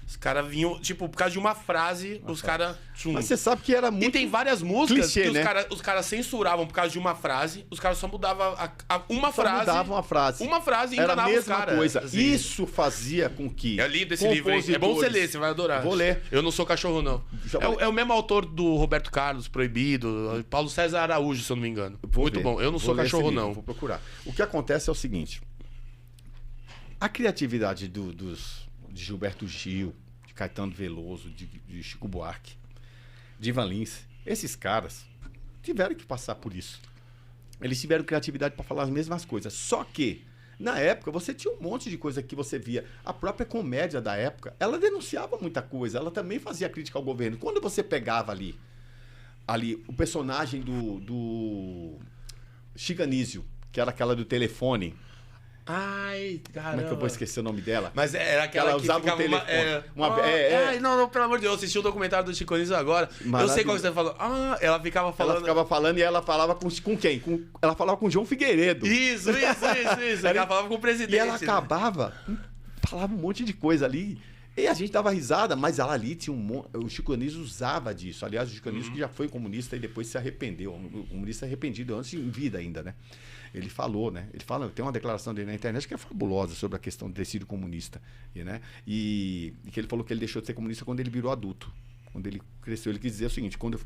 Os caras vinham, tipo, por causa de uma frase, os caras... Mas você sabe que era muito... E tem várias músicas clichê, que né? os caras censuravam por causa de uma frase, os caras só mudavam uma Só frase. mudavam uma frase. Uma frase e era a enganavam os mesma caras. coisa. Assim. Isso fazia com que... É lindo esse livro, hein? É bom você ler, você vai adorar. Vou ler. Eu Não Sou Cachorro, não. É o mesmo autor do Roberto Carlos, Proibido, Paulo César Araújo, se eu não me engano. Muito bom. Eu Não Sou Cachorro, não. Vou procurar. O que acontece é o seguinte. A criatividade de Gilberto Gil, de Caetano Veloso, de Chico Buarque, de Ivan Lins, esses caras tiveram que passar por isso. Eles tiveram criatividade para falar as mesmas coisas. Só que, na época, você tinha um monte de coisa que você via. A própria comédia da época, ela denunciava muita coisa. Ela também fazia crítica ao governo. Quando você pegava ali o personagem do Chico Anísio, que era aquela do telefone. Ai, caramba. Como é que eu vou esquecer o nome dela? Mas era aquela ela que usava ficava um telefone. Ai, não, pelo amor de Deus, eu assisti o documentário do Chico Anísio agora. Eu sei qual que você falou. Ela ficava falando. Ela ficava falando e ela falava com quem? Ela falava com o João Figueiredo. Isso. Ela falava com o presidente. E ela acabava, falava um monte de coisa ali. E a gente dava risada, mas ela ali tinha o Chico Anísio usava disso. Aliás, o Chico Anísio que já foi comunista e depois se arrependeu. Um comunista arrependido antes em vida ainda, né? Ele falou, né? Tem uma declaração dele na internet que é fabulosa sobre a questão de ter sido comunista, né? E que ele falou que ele deixou de ser comunista quando ele virou adulto. Quando ele cresceu, ele quis dizer o seguinte: quando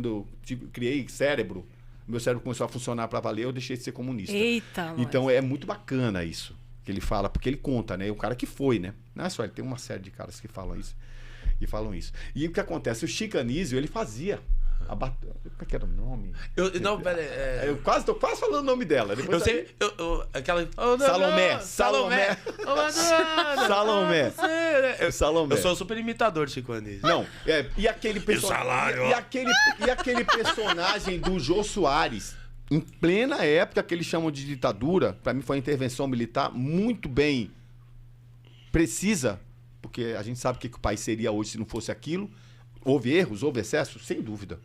eu criei cérebro, meu cérebro começou a funcionar para valer, eu deixei de ser comunista. Eita, então é muito bacana isso que ele fala, porque ele conta, né? O cara que foi, né? Não é só ele, tem uma série de caras que falam isso. E o que acontece? O Chico Anísio, ele fazia como é que era o nome? Eu quase tô falando o nome dela. Depois eu sei. Aquela. Salomé. Eu sou super imitador de Chico Anísio. Não, e aquele personagem. E aquele personagem do Jô Soares, em plena época que eles chamam de ditadura, pra mim foi uma intervenção militar muito bem precisa, porque a gente sabe o que o país seria hoje se não fosse aquilo. Houve erros, houve excessos, sem dúvida.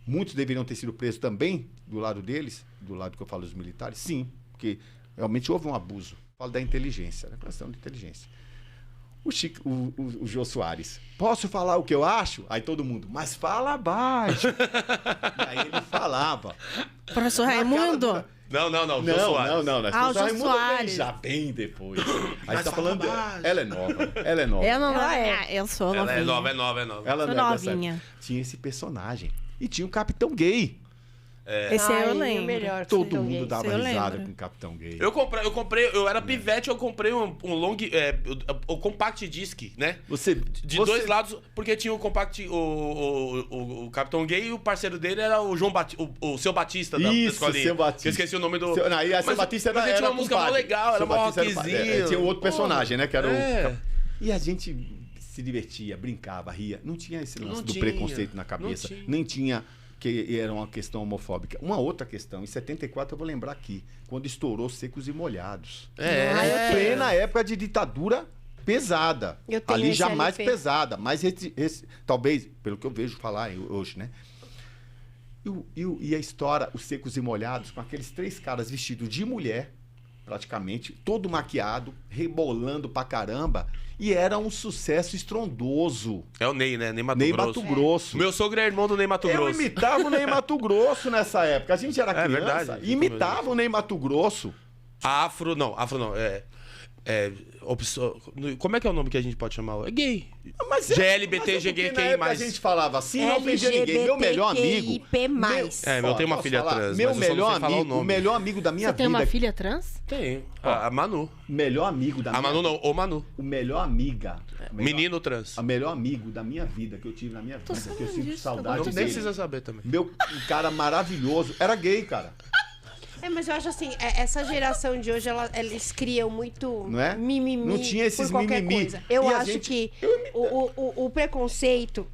Muitos deveriam ter sido presos também, do lado deles, do lado que eu falo dos militares, sim, porque realmente houve um abuso. Falo da inteligência, da questão de inteligência. O Jô Soares, posso falar o que eu acho? Aí todo mundo, mas fala baixo. E aí ele falava. Professor Raimundo? Não, Não. O Jô Soares. Já bem depois. Aí tá falando dela. Ela é nova. Ela é. Eu sou novinha. Ela é nova. Ela sou não é novinha. Tinha esse personagem. E tinha o Capitão Gay. Esse aí eu lembro. Melhor, Todo mundo dava eu risada lembro. com o Capitão Gay. Eu era pivete, eu comprei um long... o compact disc, né? De dois lados, porque tinha o compact... O Capitão Gay e o parceiro dele era o João o Seu Batista da escolinha. Seu Batista. Que eu esqueci o nome do... Seu Batista mas era tinha uma música mó legal, era mó rockzinho. Tinha um outro personagem, né? Que era o... E a gente se divertia, brincava, ria. Não tinha esse lance do preconceito na cabeça. Nem tinha... que era uma questão homofóbica. Uma outra questão, em 74 eu vou lembrar aqui, quando estourou Secos e Molhados. Plena época de ditadura pesada. Ali jamais pesada, mas talvez, pelo que eu vejo falar hoje, né? E a história, os Secos e Molhados, com aqueles 3 caras vestidos de mulher, praticamente, todo maquiado, rebolando pra caramba, e era um sucesso estrondoso. É o Ney, né? Ney Mato Grosso. Meu sogro é irmão do Ney Mato Grosso. Eu imitava o Ney Mato Grosso nessa época. A gente era criança, verdade, imitava o Ney Mato Grosso. Afro não. Como é que é o nome que a gente pode chamar? É gay. GLBTGQI+. A gente falava assim, não ofendia ninguém. Meu melhor amigo. Eu tenho uma filha trans. Meu melhor amigo, o melhor amigo da minha vida. Você tem uma filha trans? Tenho. A Manu. Melhor amigo da minha vida. A Manu não, o Manu. O melhor amiga. Menino trans. O melhor amigo da minha vida, que eu tive na minha vida, que eu sinto saudade. Não nem precisa saber também. Um cara maravilhoso. Era gay, cara. Mas eu acho assim, essa geração de hoje, eles criam muito mimimi. Não tinha esses por qualquer mimimi. coisa. Eu acho que o preconceito...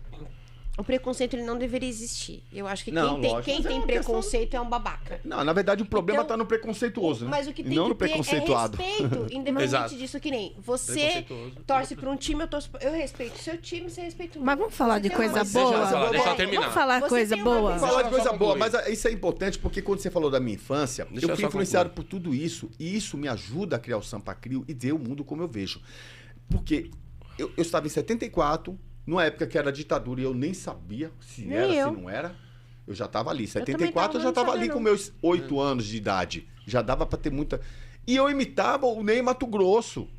O preconceito ele não deveria existir. Eu acho que quem tem preconceito é um babaca. Não, na verdade o problema tá no preconceituoso, né? Mas o que tem não que ter é preconceituado. respeito, independente disso, que nem você torce pra um time, eu respeito o seu time, você respeita o meu. Mas vamos falar de coisa boa? Deixa eu terminar. Vamos falar coisa boa? Vamos falar de coisa boa, mas isso é importante porque quando você falou da minha infância, eu fui influenciado por tudo isso. E isso me ajuda a criar o Sampa Crio e ver o mundo como eu vejo. Porque eu estava em 74... Numa época que era ditadura e eu nem sabia se era, se não era. Eu já estava ali. Em 74 eu já estava ali com meus 8 anos de idade. Já dava para ter muita... E eu imitava o Ney Mato Grosso.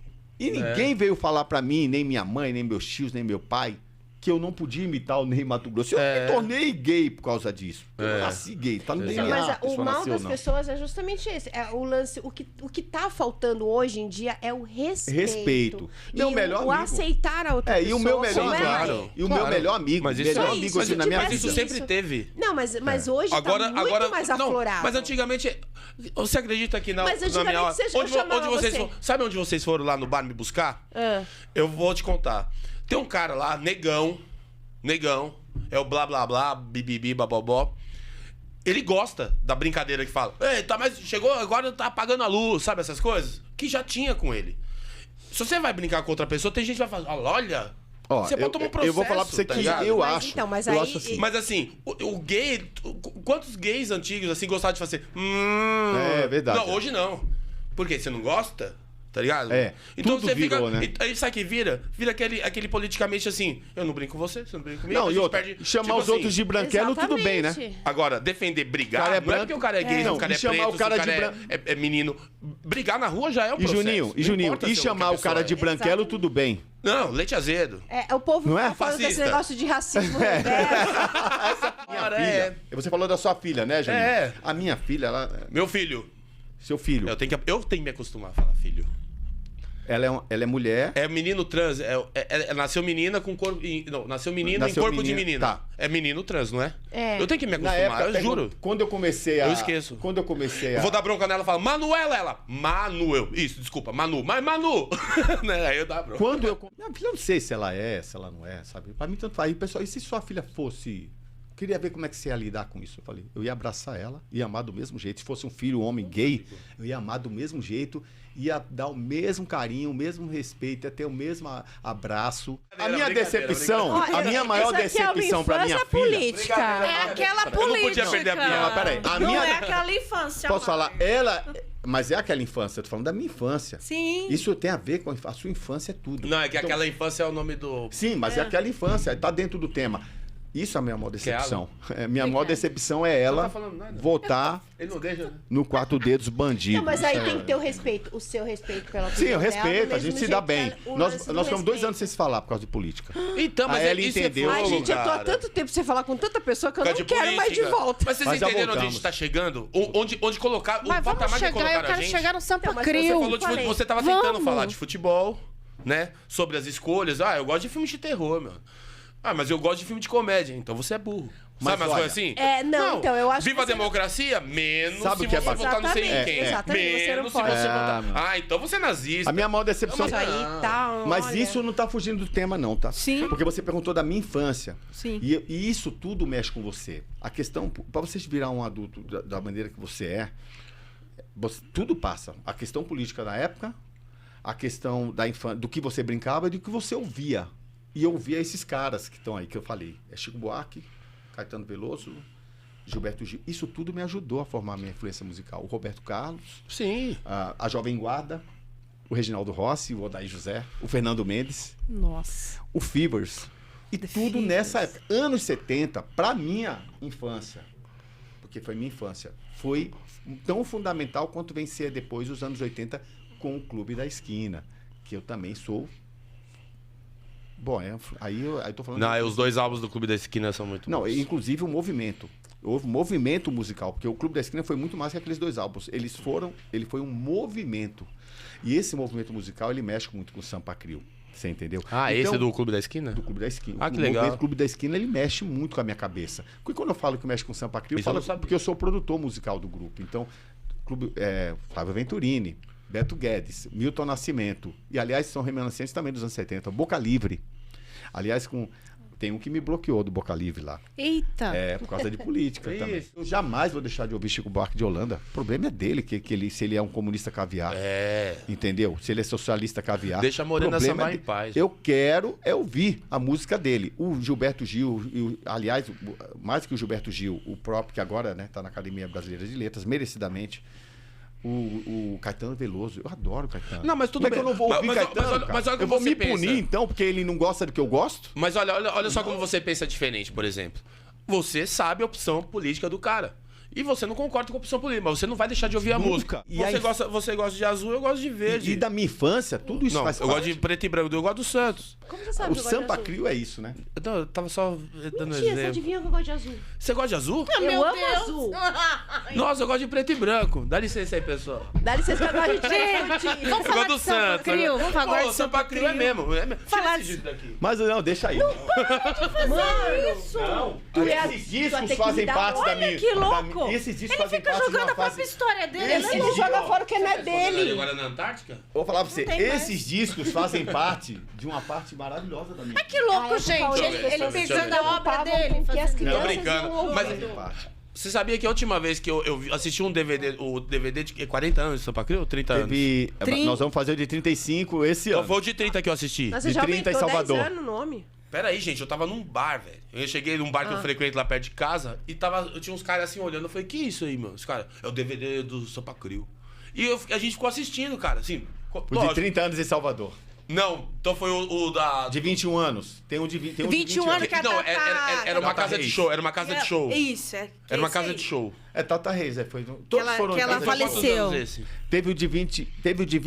E ninguém veio falar para mim, nem minha mãe, nem meus tios, nem meu pai, que eu não podia imitar o Ney Mato Grosso. Eu me tornei gay por causa disso. Eu nasci gay, tá no DNA. Mas o mal das pessoas é justamente esse. É o lance, o que tá faltando hoje em dia é o respeito. Meu melhor amigo. O aceitar a outra pessoa. E o meu melhor amigo. E o meu melhor amigo. Mas isso, melhor amigo assim, na minha vida. Mas isso sempre teve. Não, mas hoje agora, tá muito mais aflorado. Mas antigamente... Você acredita que na minha hora... Sabe onde vocês foram lá no bar me buscar? Eu vou te contar. Tem um cara lá, negão, é o blá blá blá, bibibi, babobó. Ele gosta da brincadeira que fala. Mas chegou, agora tá apagando a luz, sabe essas coisas? Que já tinha com ele. Se você vai brincar com outra pessoa, tem gente que vai falar, olha... Você pode tomar um processo. Eu vou falar pra você que eu acho. Então, mas eu aí... acho assim. Mas assim, o gay... Quantos gays antigos assim gostavam de fazer? É verdade. Não, hoje não. Por quê? Você não gosta? Tá ligado? Então tudo você virou, fica. né? Aí sabe o que vira? Vira aquele politicamente assim. Eu não brinco com você não brinca comigo. Não, e outra, chamar os outros de branquelo, tudo bem, né? Agora, defender, brigar, cara não é porque o cara é gay, o cara é preto, o cara é menino. Brigar na rua já é um processo. E Juninho, e chamar o cara de branquelo, tudo bem. Não, leite azedo. O povo não é falando desse negócio de racismo reverso. Minha filha. Você falou da sua filha, né, Juninho? A minha filha, ela... Meu filho. Seu filho. Eu tenho que me acostumar a falar filho. Ela é mulher. É menino trans. Nasceu menina com corpo. Não, nasceu menino em corpo de menina. Tá. É menino trans, não é? Eu tenho que me acostumar, época, eu juro. Quando eu comecei a. Eu esqueço. Quando eu comecei a. Eu vou dar bronca nela e falar, Manuela, ela. Manuel. Isso, desculpa, Manu. Mas Manu. Né? Aí eu dou bronca. Quando eu. Minha filha, eu não sei se ela é, se ela não é, sabe? Pra mim, tanto faz. Pessoal, e se sua filha fosse. Queria ver como é que você ia lidar com isso. Eu falei, eu ia abraçar ela, ia amar do mesmo jeito. Se fosse um filho, um homem gay, eu ia amar do mesmo jeito, ia dar o mesmo carinho, o mesmo respeito, ia ter o mesmo abraço. A minha decepção, a minha maior decepção pra minha filha... política. É aquela política. Eu não podia perder a minha. Peraí. Não é aquela infância. Posso falar? Ela... Mas é aquela infância, eu tô falando da minha infância. Sim. Isso tem a ver com a sua infância, é tudo. Não, é que aquela infância é o nome do... Sim, mas é aquela infância, tá dentro do tema. Isso é a minha maior decepção. Minha maior decepção é ela votar no 4 dedos bandido. Não, mas aí tem que ter o respeito, o seu respeito pela Sim, eu respeito, a gente se dá bem. Nós ficamos 2 anos sem se falar por causa de política. Então, mas ele entendeu. Ai, gente, eu tô há tanto tempo sem falar com tanta pessoa que eu não quero mais de volta. Mas vocês entenderam onde a gente tá chegando? Onde colocar, o patamar que colocaram a gente? Eu quero chegar no Sampa Crio. Você tava tentando falar de futebol, né? Sobre as escolhas. Eu gosto de filme de terror, meu. Mas eu gosto de filme de comédia, então você é burro. Mas sabe umas coisas assim? Não, então eu acho Viva que a democracia, menos sabe se você votar não sei em quem. Exatamente, menos se você votar. Então você é nazista. A minha maior decepção... Mas olha... isso não tá fugindo do tema, não, tá? Sim. Porque você perguntou da minha infância. Sim. E isso tudo mexe com você. A questão... Pra você virar um adulto da maneira que você é, tudo passa. A questão política da época, a questão da infância, do que você brincava e do que você ouvia. E eu ouvia esses caras que estão aí, que eu falei. É Chico Buarque, Caetano Veloso, Gilberto Gil. Isso tudo me ajudou a formar a minha influência musical. O Roberto Carlos. Sim. A Jovem Guarda. O Reginaldo Rossi, o Odair José. O Fernando Mendes. Nossa. O Fevers. E tudo nessa época. Anos 70, pra minha infância, porque foi minha infância, foi tão fundamental quanto vencer depois os anos 80 com o Clube da Esquina. Que eu também sou... Bom, aí eu tô falando... Não, os 2 álbuns do Clube da Esquina são muito bons. Inclusive o movimento. Houve um movimento musical, porque o Clube da Esquina foi muito mais que aqueles 2 álbuns. Ele foi um movimento. E esse movimento musical, ele mexe muito com o Sampa Crio. Você entendeu? Então, esse é do Clube da Esquina? Do Clube da Esquina. Que legal. O Clube da Esquina, ele mexe muito com a minha cabeça. Porque quando eu falo que mexe com o Sampa Crio, eu falo porque eu sou produtor musical do grupo. Então, Flávio Venturini, Beto Guedes, Milton Nascimento. E, aliás, são reminiscentes também dos anos 70. Boca Livre. Aliás, tem um que me bloqueou do Boca Livre lá. Eita! Por causa de política também. Eu jamais vou deixar de ouvir Chico Buarque de Holanda. O problema é dele, se ele é um comunista caviar. Entendeu? Se ele é socialista caviar. Deixa a Morena sambar em paz. Eu quero ouvir a música dele. O Gilberto Gil, aliás, mais que o Gilberto Gil, o próprio, que agora tá na Academia Brasileira de Letras, merecidamente. O Caetano Veloso, eu adoro o Caetano. Não, mas tudo bem. Como é que eu não vou ouvir Caetano, mas olha eu vou me pensa. punir, então, porque ele não gosta do que eu gosto? Mas olha só como você pensa diferente, por exemplo. Você sabe a opção política do cara. E você não concorda com a opção política, mas você não vai deixar de ouvir a música. Você gosta de azul, eu gosto de verde. E da minha infância, tudo isso faz parte. Eu gosto de preto e branco, eu gosto do Santos. Como você sabe? O Sampa Crio é isso, né? Eu tava só dando Mentira, você exemplo. adivinha que eu gosto de azul? Você gosta de azul? Eu amo azul. Nossa, eu gosto de preto e branco. Dá licença aí, pessoal. Dá licença que agora a gente... Vamos falar do Sampa Crio. Vamos falar do Sampa Crio. É mesmo. Falar esse daqui. Mas não, deixa aí. Mano, isso! Esses discos fazem parte da minha... Que louco! Esses discos Ele fazem fica parte de jogando uma a própria fase... história dele. Ele não joga fora o que não é dele. Agora na Antártica? Vou falar pra você, tem mais. esses discos fazem parte de uma parte maravilhosa da minha vida. Que louco, Ah, gente. hoje as Ele pessoas pensando se na obra preocupavam dele. com que as fazendo- crianças Não, brincando. iam Mas- ouvir. Você sabia que a última vez que eu assisti um DVD, o DVD de 40 anos de Sampa Crio? 30 anos? Nós vamos fazer o de 35 esse Então ano. foi o de 30 que eu assisti. Nossa, De já 30 em aumentou 10 Salvador. anos o nome. Pera aí, gente, eu tava num bar, velho. Eu cheguei num bar que eu frequento lá perto de casa e eu tinha uns caras assim olhando. Eu falei, que isso aí, meu? Os caras, é o DVD do Sampa Crio. E a gente ficou assistindo, cara, assim. O de 30 anos em Salvador. Não, então foi o da... De 21 anos. Tem um de 21 anos que a Não, Tata... era uma Tata casa de Reis. show, era uma casa de show. Isso, Era uma casa de show. É Tata Reis, foi. Todos foram que ela casa de show. faleceu. Quantos anos esse? Teve o de 20,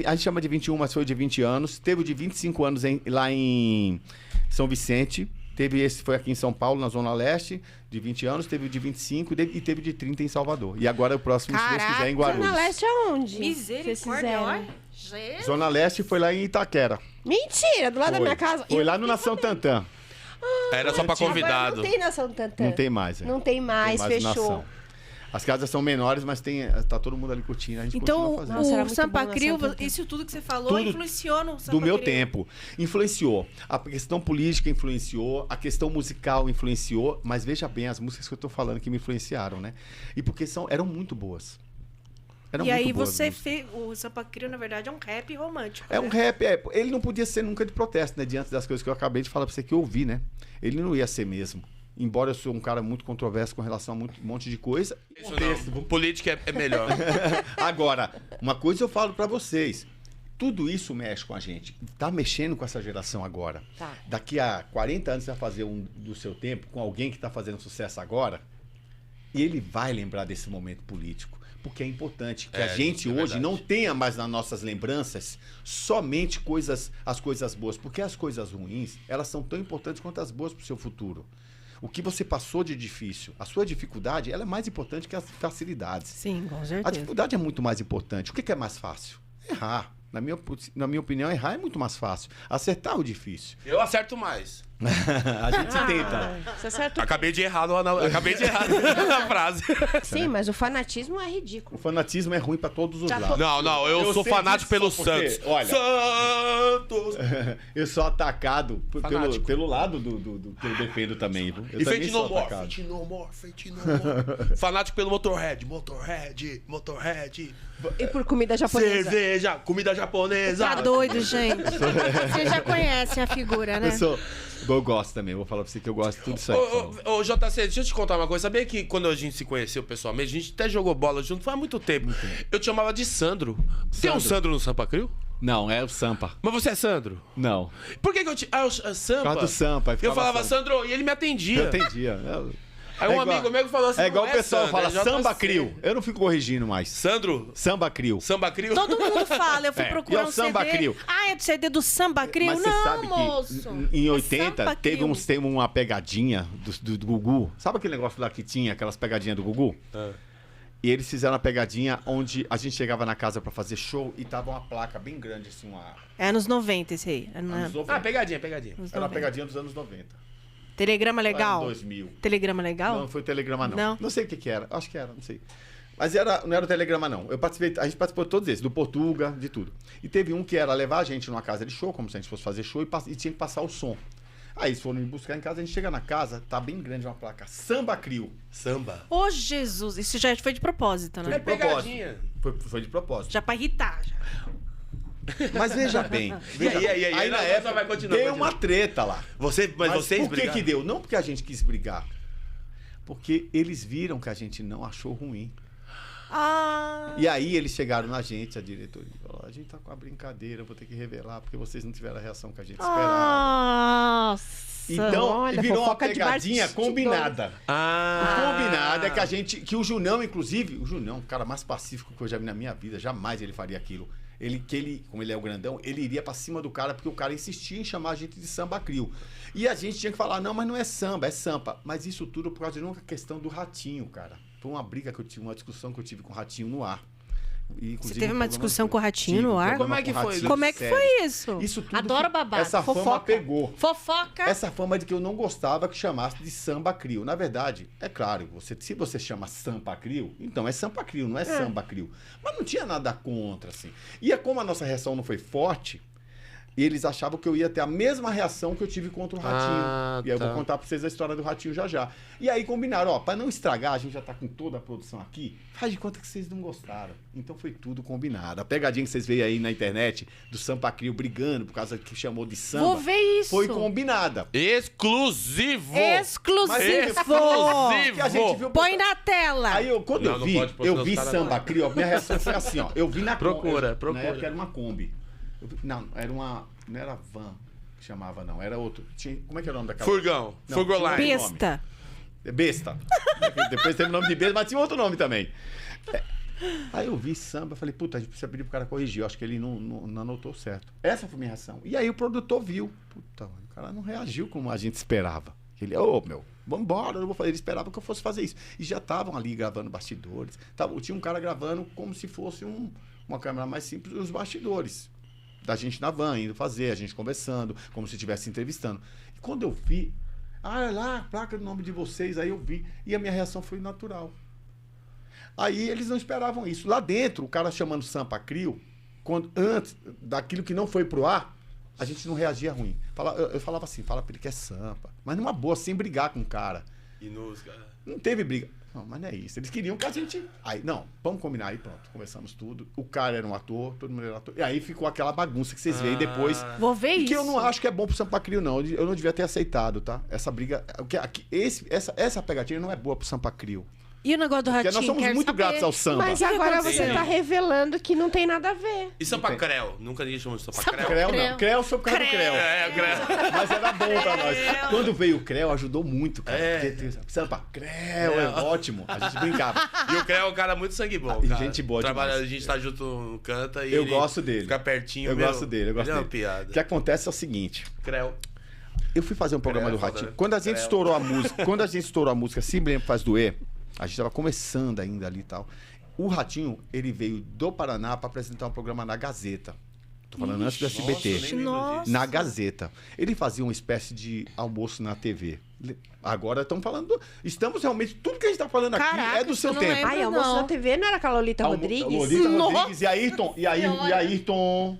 a gente chama de 21, mas foi o de 20 anos. Teve o de 25 anos lá em São Vicente. Teve esse, foi aqui em São Paulo, na Zona Leste, de 20 anos. Teve o de 25 e teve o de 30 em Salvador. E agora o próximo, se Deus quiser, em Guarulhos. Zona Leste aonde? Misericórdia, olha. Gente. Zona Leste foi lá em Itaquera. Mentira, do lado da minha casa. Foi lá no Nação Tantã. Era só pra Agora convidado. não tem Nação Tantã. Não tem mais. Não tem mais, fechou. Nação. As casas são menores, mas tá todo mundo ali curtindo. A gente Então, continua fazendo. Nossa, era o muito Sampa bom Crio, essa Sampa. isso tudo que você falou, Tudo influenciou no Sampa do meu Crio. tempo. Influenciou. A questão política influenciou, a questão musical influenciou, mas veja bem as músicas que eu tô falando que me influenciaram, né? E porque eram muito boas. Eram E muito aí boas você músicas. fez... O Sampa Crio, na verdade, é um rap romântico. É um né? rap, ele não podia ser nunca de protesto, né? Diante das coisas que eu acabei de falar pra você que eu ouvi, né? Ele não ia ser mesmo. Embora eu sou um cara muito controverso com relação a um monte de coisa. Isso não. Política é melhor. Agora, uma coisa eu falo pra vocês. tudo isso mexe com a gente. Tá mexendo com essa geração agora. Tá. Daqui a 40 anos você vai fazer um do seu tempo com alguém que tá fazendo sucesso agora, e ele vai lembrar desse momento político. Porque é importante que a gente hoje não tenha mais nas nossas lembranças somente as coisas boas. Porque as coisas ruins, elas são tão importantes quanto as boas para o seu futuro. O que você passou de difícil, a sua dificuldade, ela é mais importante que as facilidades. Sim, com certeza. A dificuldade é muito mais importante. O que é mais fácil? Errar. Na minha opinião, errar é muito mais fácil. Acertar é o difícil. Eu acerto mais. A gente tenta. Você acertou. Acabei de errar na frase. Sim, mas o fanatismo é ridículo. O fanatismo é ruim para todos os lados. Não, eu sou fanático pelo Santos. Olha, Santos! eu sou atacado pelo lado do que eu defendo também. Viu? E Fate No More. Fanático pelo Motorhead. E por comida japonesa. Cerveja, comida japonesa. Tá doido, gente. Vocês já conhecem a figura, né? Eu gosto também, vou falar pra você que eu gosto de tudo isso aí. Ô, JC, deixa eu te contar uma coisa. Sabia que quando a gente se conheceu pessoalmente, a gente até jogou bola junto faz muito tempo. Eu te chamava de Sandro. Tem um Sandro no Sampa Crio? Não, é o Sampa. Mas você é Sandro? Não. Por que eu te... Ah, o Sampa? Por causa do Sampa. Eu falava Sandro e ele me atendia. Eu atendia. Aí um amigo meu falou assim... É igual o pessoal fala Sandro, Samba Crio. Eu não fico corrigindo mais. Sandro? Samba Crio. Samba Crio? Todo mundo fala, eu fui procurar E é o um Samba CD. Crio. Ah, é do CD do Samba Crio? Mas você Não, sabe moço. que em É 80 Samba teve Crio. uma pegadinha do Gugu. Sabe aquele negócio lá que tinha, aquelas pegadinhas do Gugu? E eles fizeram uma pegadinha onde a gente chegava na casa pra fazer show e tava uma placa bem grande, assim, É anos 90 esse aí. anos 90. pegadinha. Anos Era uma 90. pegadinha dos anos 90. Telegrama legal? Anos 2000. Telegrama legal? Não, foi Telegrama não. Não? Não sei o que era. Acho que era, não sei. Mas não era o Telegrama, não. A gente participou de todos esses, do Portuga, de tudo. E teve um que era levar a gente numa casa de show, como se a gente fosse fazer show, e tinha que passar o som. Aí eles foram me buscar em casa, a gente chega na casa, tá bem grande uma placa. Samba Crio. Samba. Ô, Jesus. Isso já foi de propósito, né? É pegadinha. Foi de propósito. Já pra irritar, já. Mas veja bem. Aí na não, época só vai continuar, deu continua. uma treta lá. Mas vocês por brigaram? que deu? Não porque a gente quis brigar. Porque eles viram que a gente não achou ruim. Ah. E aí eles chegaram na gente, a diretoria, falou, a gente tá com a brincadeira, eu vou ter que revelar, porque vocês não tiveram a reação que a gente esperava. Nossa. Então, olha, virou uma fofoca de pegadinha bastidores. combinada. Ah. O combinado é que o Junão, inclusive, o cara mais pacífico que eu já vi na minha vida, jamais ele faria aquilo. Como ele é o grandão, ele iria pra cima do cara, porque o cara insistia em chamar a gente de Samba Crio. E a gente tinha que falar, não, mas não é samba, é sampa. Mas isso tudo por causa de uma questão do Ratinho, cara. Foi uma briga que eu tive, uma discussão que eu tive com o Ratinho no ar. E, Você teve uma discussão com o Ratinho no ar? Como é que foi? Como é que foi isso? Isso tudo Adoro babado. Essa fama Fofoca. pegou. Fofoca. Essa fama de que eu não gostava que chamasse de Samba Crio. Na verdade, é claro, se você chama Sampa Crio, então é Sampa Crio, não é Samba Crio. Mas não tinha nada contra, assim. E como a nossa reação não foi forte, eles achavam que eu ia ter a mesma reação que eu tive contra o Ratinho. E aí eu vou contar pra vocês a história do Ratinho já. E aí combinaram, pra não estragar, a gente já tá com toda a produção aqui, faz de conta que vocês não gostaram. Então foi tudo combinado. A pegadinha que vocês veem aí na internet, do Sampa Crio brigando por causa que chamou de samba, Vou ver isso. foi combinada. Exclusivo! Exclusivo. Que a gente viu, Põe na tela. Aí quando Não, eu não vi, pode, eu vi os caras Samba não. Crio, a minha reação foi assim, ó. Eu vi na Procura. Na época era uma Kombi. Não era van que chamava, não. Era outro. Como é que era o nome daquela? Furgão. Não, Furgoline. tinha Besta. Besta. Depois teve o nome de besta, mas tinha outro nome também. Aí eu vi samba, falei, puta, a gente precisa pedir pro cara corrigir. Eu acho que ele não anotou certo. Essa foi a minha reação. E aí o produtor viu. Puta, mano, o cara não reagiu como a gente esperava. Ele, vambora, eu não vou fazer. Ele esperava que eu fosse fazer isso. E já estavam ali gravando bastidores. Tinha um cara gravando como se fosse uma câmera mais simples, os bastidores. Da gente na van, indo fazer, a gente conversando, como se estivesse entrevistando. E quando eu vi, olha lá, a placa do nome de vocês, aí eu vi. E a minha reação foi natural. Aí eles não esperavam isso. Lá dentro, o cara chamando Sampa Crio, antes daquilo que não foi pro ar, a gente não reagia ruim. Eu falava assim, fala pra ele que é Sampa. Mas numa boa, sem brigar com o cara. Não teve briga. Não, mas não é isso. Eles queriam que a gente... Aí, não, vamos combinar aí, pronto. Conversamos tudo. O cara era um ator, todo mundo era ator. E aí ficou aquela bagunça que vocês veem depois. Vou ver isso. Que eu não acho que é bom pro Sampa Crio, não. Eu não devia ter aceitado, tá? Essa briga... Essa pegadinha não é boa pro Sampa Crio. E o negócio do Ratinho? Porque nós somos muito gratos ao samba. Mas agora você tá revelando que não tem nada a ver. E Sampa Creu? Nunca ninguém chamou de Sampa Creu. Creu não. Creu, sou por causa do Creu. Creu. Mas era bom pra nós. Quando veio o Creu, ajudou muito, cara. Sampa Creu, é ótimo. A gente brincava. E o Creu é um cara muito sangue bom, cara. Gente boa demais. A gente tá junto, canta e eu gosto dele. Fica pertinho. Eu gosto dele. É uma piada. O que acontece é o seguinte. Creu. Eu fui fazer um programa do Ratinho. Né? Quando a gente estourou a música, Se Me Lembra Faz Doer, a gente tava começando ainda ali e tal. O Ratinho, ele veio do Paraná para apresentar um programa na Gazeta. Tô falando antes do SBT. Nossa. Na Gazeta. Ele fazia uma espécie de almoço na TV. Agora estamos falando... Estamos realmente... Tudo que a gente tá falando aqui é do seu tempo. Ai, almoço na TV não era com a Lolita Rodrigues? Lolita Rodrigues e Ayrton. E Ayrton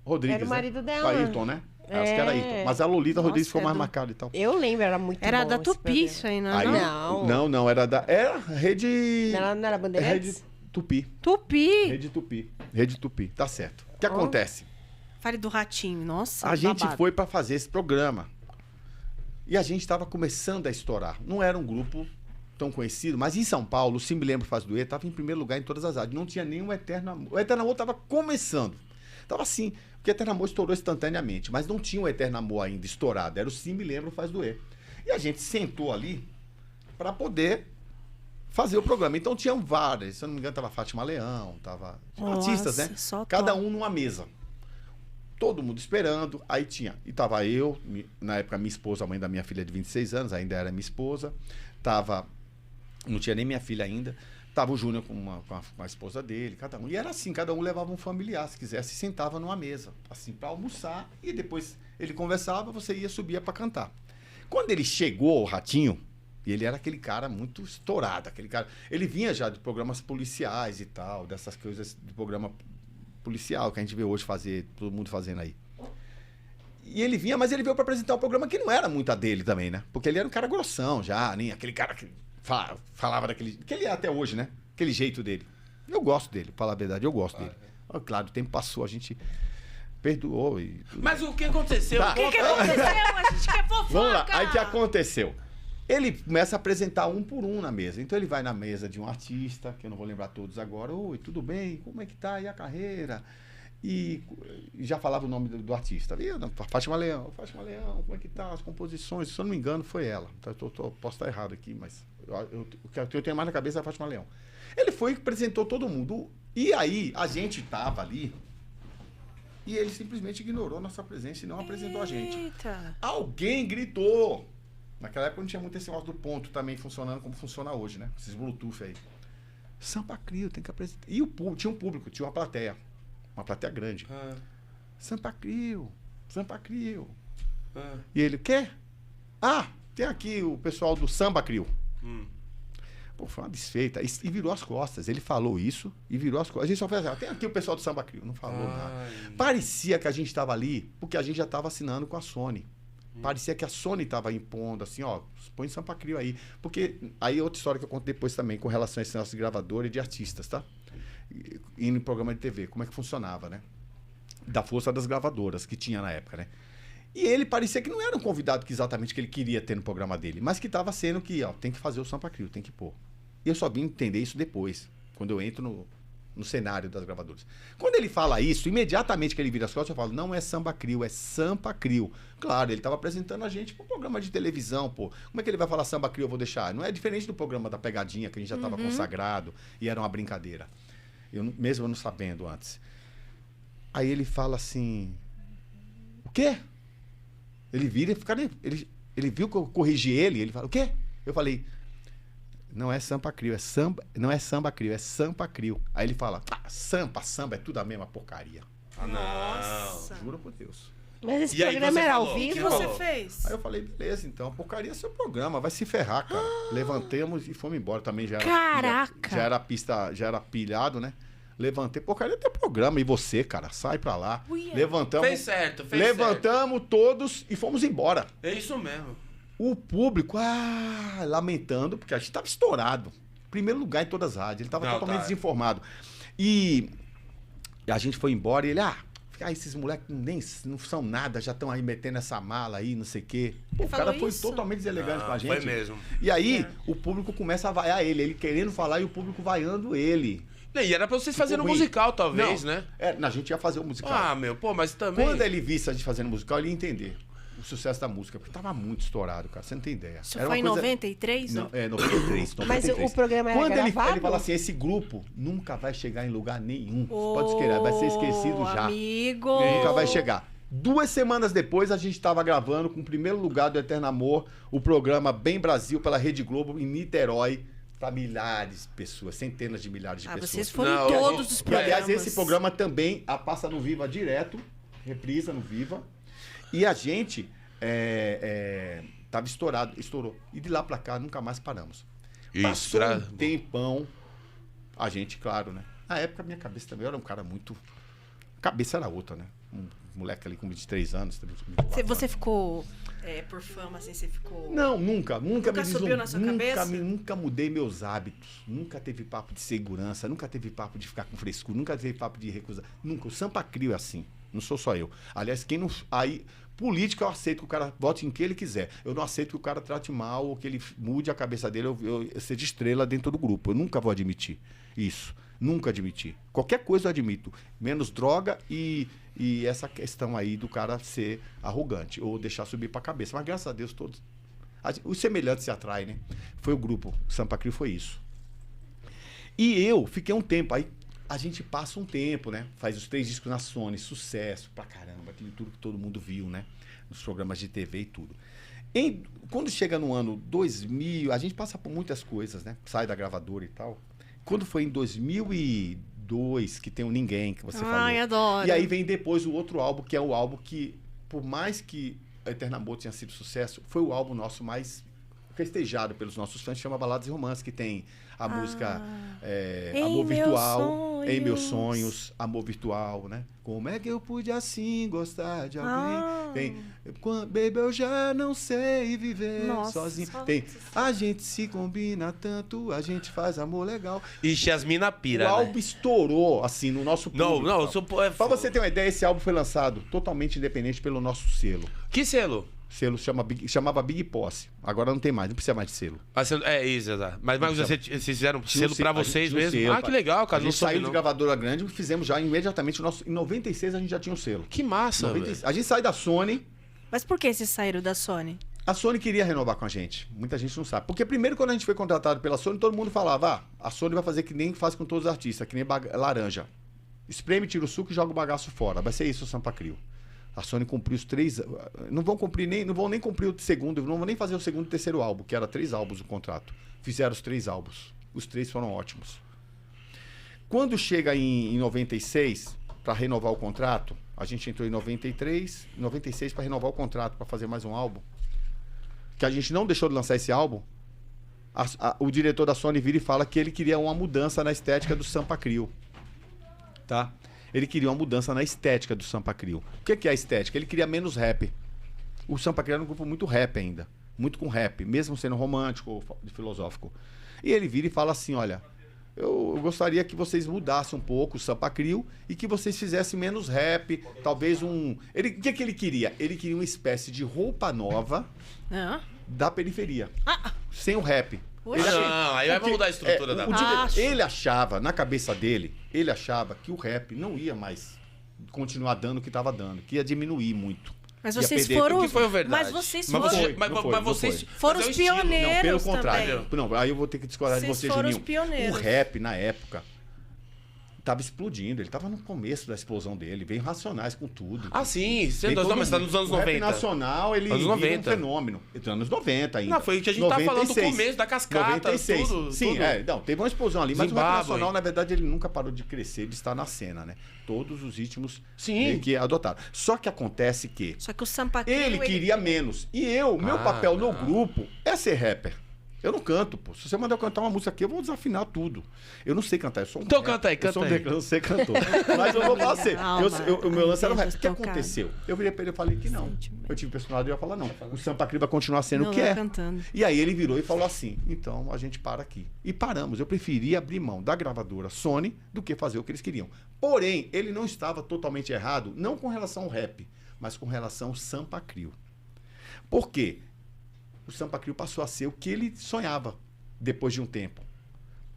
Rodrigues. Era o marido dela. Ayrton, né? Acho que era Ayrton. Mas a Lolita Rodrigues ficou mais marcada e tal. Eu lembro, era muito Era bom da Tupi isso aí, não? Não, era da... Era Rede... Não era Bandeirantes? Rede Tupi. Rede Tupi, tá certo. O que acontece? Fale do Ratinho, nossa. A gente foi pra fazer esse programa. E a gente tava começando a estourar. Não era um grupo tão conhecido, mas em São Paulo, o Se Me Lembra Faz Doer, tava em primeiro lugar em todas as áreas. Não tinha nenhum Eterno Amor. O Eterno Amor tava começando. Tava assim, porque o Eterno Amor estourou instantaneamente, mas não tinha o Eterno Amor ainda estourado. Era o Se Me Lembra Faz Doer. E a gente sentou ali pra poder fazer o programa. Então tinham várias. Se eu não me engano, tava Fátima Leão, tava artistas, né? Cada um numa mesa. Todo mundo esperando, aí tinha, e tava eu, na época minha esposa, a mãe da minha filha de 26 anos, ainda era minha esposa, tava, não tinha nem minha filha ainda, tava o Júnior com a esposa dele, cada um, e era assim, cada um levava um familiar, se quisesse, sentava numa mesa, assim, para almoçar, e depois ele conversava, você ia, subia para cantar. Quando ele chegou, o Ratinho, e ele era aquele cara muito estourado, aquele cara, ele vinha já de programas policiais e tal, dessas coisas, de programa policial que a gente vê hoje fazer, todo mundo fazendo aí. E ele vinha, mas ele veio para apresentar um programa que não era muito a dele também, né? Porque ele era um cara grossão já, nem aquele cara que falava daquele... Que ele é até hoje, né? Aquele jeito dele. Eu gosto dele, pra falar a verdade, eu gosto dele. Claro, o tempo passou, a gente perdoou e... Mas o que aconteceu? Tá. O que aconteceu? A gente quer fofoca! Vamos lá, aí o que aconteceu? Ele começa a apresentar um por um na mesa. Então ele vai na mesa de um artista, que eu não vou lembrar todos agora. Oi, tudo bem? Como é que tá aí a carreira? E já falava o nome do artista. Fátima Leão, como é que tá as composições? Se eu não me engano, foi ela. Posso estar errado aqui, mas o que eu tenho mais na cabeça é a Fátima Leão. Ele foi e apresentou todo mundo. E aí, a gente tava ali e ele simplesmente ignorou a nossa presença e não apresentou a gente. Alguém gritou. Naquela época não tinha muito esse negócio do ponto também funcionando como funciona hoje, né? Esses Bluetooth aí. Sampa Crio, tem que apresentar. E tinha um público, tinha uma plateia. Uma plateia grande. Sampa Crio. E ele, quê? Tem aqui o pessoal do Samba Crio. Pô, foi uma desfeita. E virou as costas. Ele falou isso e virou as costas. A gente só fez assim, tem aqui o pessoal do Samba Crio. Não falou nada. Parecia que a gente estava ali porque a gente já estava assinando com a Sony. Parecia que a Sony estava impondo, assim, ó, põe Sampa Crio aí. Porque aí outra história que eu conto depois também, com relação a esse negócio de gravador e de artistas, tá? Indo em programa de TV, como é que funcionava, né? Da força das gravadoras que tinha na época, né? E ele parecia que não era um convidado que exatamente que ele queria ter no programa dele, mas que estava sendo que, ó, tem que fazer o Sampa Crio, tem que pôr. E eu só vim entender isso depois, quando eu entro no cenário das gravadoras. Quando ele fala isso, imediatamente que ele vira as costas, eu falo, não é Samba Crio, é Sampa Crio. Claro, ele estava apresentando a gente para um programa de televisão, pô. Como é que ele vai falar Samba Crio, eu vou deixar? Não é diferente do programa da Pegadinha, que a gente já estava consagrado e era uma brincadeira. Mesmo eu não sabendo antes. Aí ele fala assim, o quê? Ele vira e fica... Ele viu que eu corrigi ele fala, o quê? Eu falei... Não é Sampa Crio, não é Samba Crio, é Sampa Crio. Aí ele fala, samba é tudo a mesma porcaria. Nossa. Juro por Deus. Mas esse programa era ao vivo? O que você fez? Aí eu falei, beleza, então, a porcaria é seu programa, vai se ferrar, cara. Levantemos e fomos embora. Também já era... Caraca! Já era pista, já era pilhado, né? Levantei, porcaria é teu programa. E você, cara, sai pra lá. Levantamos. Fez certo. Levantamos todos e fomos embora. É isso mesmo. O público, lamentando, porque a gente estava estourado. Primeiro lugar em todas as rádios. Ele estava totalmente desinformado. E a gente foi embora e ele, esses moleques não são nada, já estão aí metendo essa mala aí, não sei o quê. Pô, o cara foi totalmente deselegante com a gente. Foi mesmo. E aí, o público começa a vaiar ele querendo falar e o público vaiando ele. E era pra vocês fazerem um musical, talvez, né? A gente ia fazer o musical. Ah, meu, pô, mas também... Quando ele visse a gente fazendo musical, ele ia entender o sucesso da música, porque tava muito estourado, cara. Você não tem ideia. Isso foi em 93? Não, 93. Mas o programa era Quando gravado? ele fala assim, esse grupo nunca vai chegar em lugar nenhum. Pode esquecer, vai ser esquecido já. Amigo! Nunca vai chegar. 2 semanas depois, a gente estava gravando com o primeiro lugar do Eterno Amor, o programa Bem Brasil, pela Rede Globo, em Niterói, para milhares de pessoas, centenas de milhares de pessoas. Vocês foram todos os programas. E, aliás, esse programa também passa no Viva direto, reprisa no Viva. E a gente tava estourou. E de lá para cá, nunca mais paramos. Isso, Passou um tempão, a gente, claro, né? Na época, minha cabeça também era um cara muito... A cabeça era outra, né? Um moleque ali com 23 anos. Você ficou por fama, assim, você ficou... Não, nunca subiu na sua cabeça? Nunca mudei meus hábitos. Nunca teve papo de segurança, nunca teve papo de ficar com frescura, nunca teve papo de recusar. Nunca. O Sampa Crio é assim. Não sou só eu. Aliás, quem não... Aí, política eu aceito que o cara vote em que ele quiser. Eu não aceito que o cara trate mal ou que ele mude a cabeça dele, eu seja estrela dentro do grupo. Eu nunca vou admitir isso. Nunca admiti. Qualquer coisa eu admito. Menos droga e essa questão aí do cara ser arrogante ou deixar subir pra cabeça. Mas graças a Deus todos... Os semelhantes se atraem, né? Foi o grupo. Sampa Crio foi isso. E eu fiquei um tempo. Aí a gente passa um tempo, né? Faz os 3 discos na Sony. Sucesso pra caramba. Aquilo tudo que todo mundo viu, né? Nos programas de TV e tudo. Quando chega no ano 2000, a gente passa por muitas coisas, né? Sai da gravadora e tal. Quando foi em 2002, que tem o Ninguém, que você falou. Ai, adoro. E aí vem depois o outro álbum, que é o álbum que, por mais que Eterno Amor tenha sido sucesso, foi o álbum nosso mais festejado pelos nossos fãs, chama Baladas e Romances, que tem a música Amor Virtual, Em Meus Sonhos, Amor Virtual, né? Como é que eu pude assim gostar de alguém? Tem Baby, eu já não sei viver sozinho. Tem A gente se combina tanto, a gente faz amor legal. Ixi, as mina pira, O álbum estourou, assim, no nosso público. Pra você ter uma ideia, esse álbum foi lançado totalmente independente pelo nosso selo. Que selo? Selo chamava Big Posse. Agora não tem mais, não precisa mais de selo. Isso, exato. Mas vocês fizeram selo pra vocês mesmo? Selo, que legal, cara. A gente saiu de gravadora grande e fizemos já imediatamente em 96 a gente já tinha um selo. Que massa, velho. A gente sai da Sony. Mas por que vocês saíram da Sony? A Sony queria renovar com a gente. Muita gente não sabe. Porque primeiro, quando a gente foi contratado pela Sony, todo mundo falava, a Sony vai fazer que nem faz com todos os artistas, que nem laranja. Espreme, tira o suco e joga o bagaço fora. Vai ser isso o Sampa Crio. A Sony cumpriu os 3... Não vão nem cumprir o segundo, não vão nem fazer o segundo e terceiro álbum, que era 3 álbuns o contrato. Fizeram os 3 álbuns. Os 3 foram ótimos. Quando chega em 96, para renovar o contrato, a gente entrou em 96 para renovar o contrato, para fazer mais um álbum. Que a gente não deixou de lançar esse álbum. O diretor da Sony vira e fala que ele queria uma mudança na estética do Sampa Crio. Tá? Ele queria uma mudança na estética do Sampa Crio. O que é a estética? Ele queria menos rap. O Sampa Crio era um grupo muito rap ainda. Muito com rap, mesmo sendo romântico ou filosófico. E ele vira e fala assim, olha, eu gostaria que vocês mudassem um pouco o Sampa Crio e que vocês fizessem menos rap, talvez um... O que ele queria? Ele queria uma espécie de roupa nova da periferia. Sem o rap. Aí vai mudar a estrutura da... Ele achava, na cabeça dele, que o rap não ia mais continuar dando o que estava dando, que ia diminuir muito. Mas vocês foram... O que foi a verdade? Mas vocês foram... Mas vocês foram os pioneiros. Não, pelo contrário. Também. Não, aí eu vou ter que discordar de você, foram Juninho. Os pioneiros. O rap, na época, tava explodindo. Ele tava no começo da explosão dele. Veio Racionais com tudo. Sim. Mas tá nos anos 90. O rap nacional, ele anos 90. um fenômeno. Anos 90 ainda. Não, foi o que a gente tá falando do começo, da cascata, 96. tudo. Sim, não, teve uma explosão ali. Mas Zimbábue. o rap nacional, na verdade, ele nunca parou de crescer, de estar na cena, né? Todos os ritmos que adotaram. Só que acontece que... Só que o Sampa Crio... Ele queria menos. E meu papel no grupo é ser rapper. Eu não canto, pô. Se você mandar eu cantar uma música aqui, eu vou desafinar tudo. Eu não sei cantar, eu sou um Então rap. canta aí, canta aí. Eu não sei cantor. Mas eu vou falar assim, o meu lance era o rap. O que Tocado. aconteceu? Eu virei pra ele e falei que não. Eu tive personalidade e ia falar não. O Sampa Crio vai continuar sendo o Não, que é. cantando. E aí ele virou e falou assim, então a gente para aqui. E paramos. Eu preferi abrir mão da gravadora Sony do que fazer o que eles queriam. Porém, ele não estava totalmente errado, não com relação ao rap, mas com relação ao Sampa Crio. Por quê? O Sampa Crio passou a ser o que ele sonhava depois de um tempo.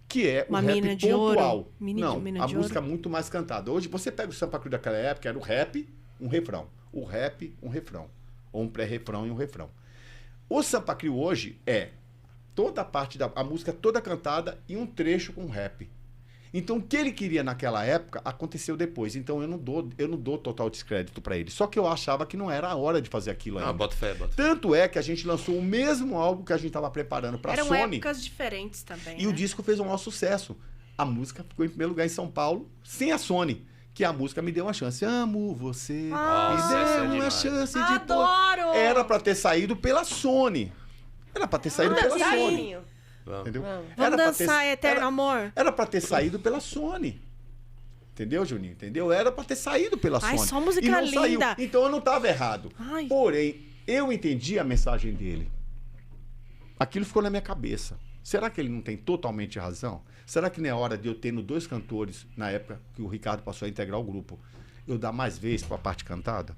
Que é Uma o rap mina de pontual. ouro. Não, Mina a de música ouro. muito mais cantada. Hoje você pega o Sampa Crio daquela época, era o rap, um refrão. O rap, um refrão. Ou um pré-refrão e um refrão. O Sampa Crio hoje é toda a parte da a música toda cantada e um trecho com rap. Então, o que ele queria naquela época aconteceu depois. Então, eu não dou total descrédito para ele. Só que eu achava que não era a hora de fazer aquilo ainda. Ah, bota fé, bota fé. Tanto é que a gente lançou o mesmo álbum que a gente estava preparando para a Eram Sony. épocas diferentes também, E o disco fez um maior sucesso. A música ficou em primeiro lugar em São Paulo, sem a Sony. Que a música me deu uma chance. Amo você. Nossa, me essa é deu uma demais. chance de... Adoro! Era para ter saído pela Sony. Era para ter saído pela Sony. Entendeu? Vamos. Era Vamos pra dançar, ter- Eterno era- Amor. Era pra ter saído pela Sony. Entendeu, Juninho? Entendeu? Era pra ter saído pela Ai, Sony. só música E não saiu. linda. Então eu não tava errado. Ai. Porém, eu entendi a mensagem dele. Aquilo ficou na minha cabeça. Será que ele não tem totalmente razão? Será que não é hora de eu tendo 2 cantores, na época que o Ricardo passou a integrar o grupo, eu dar mais vez pra parte cantada?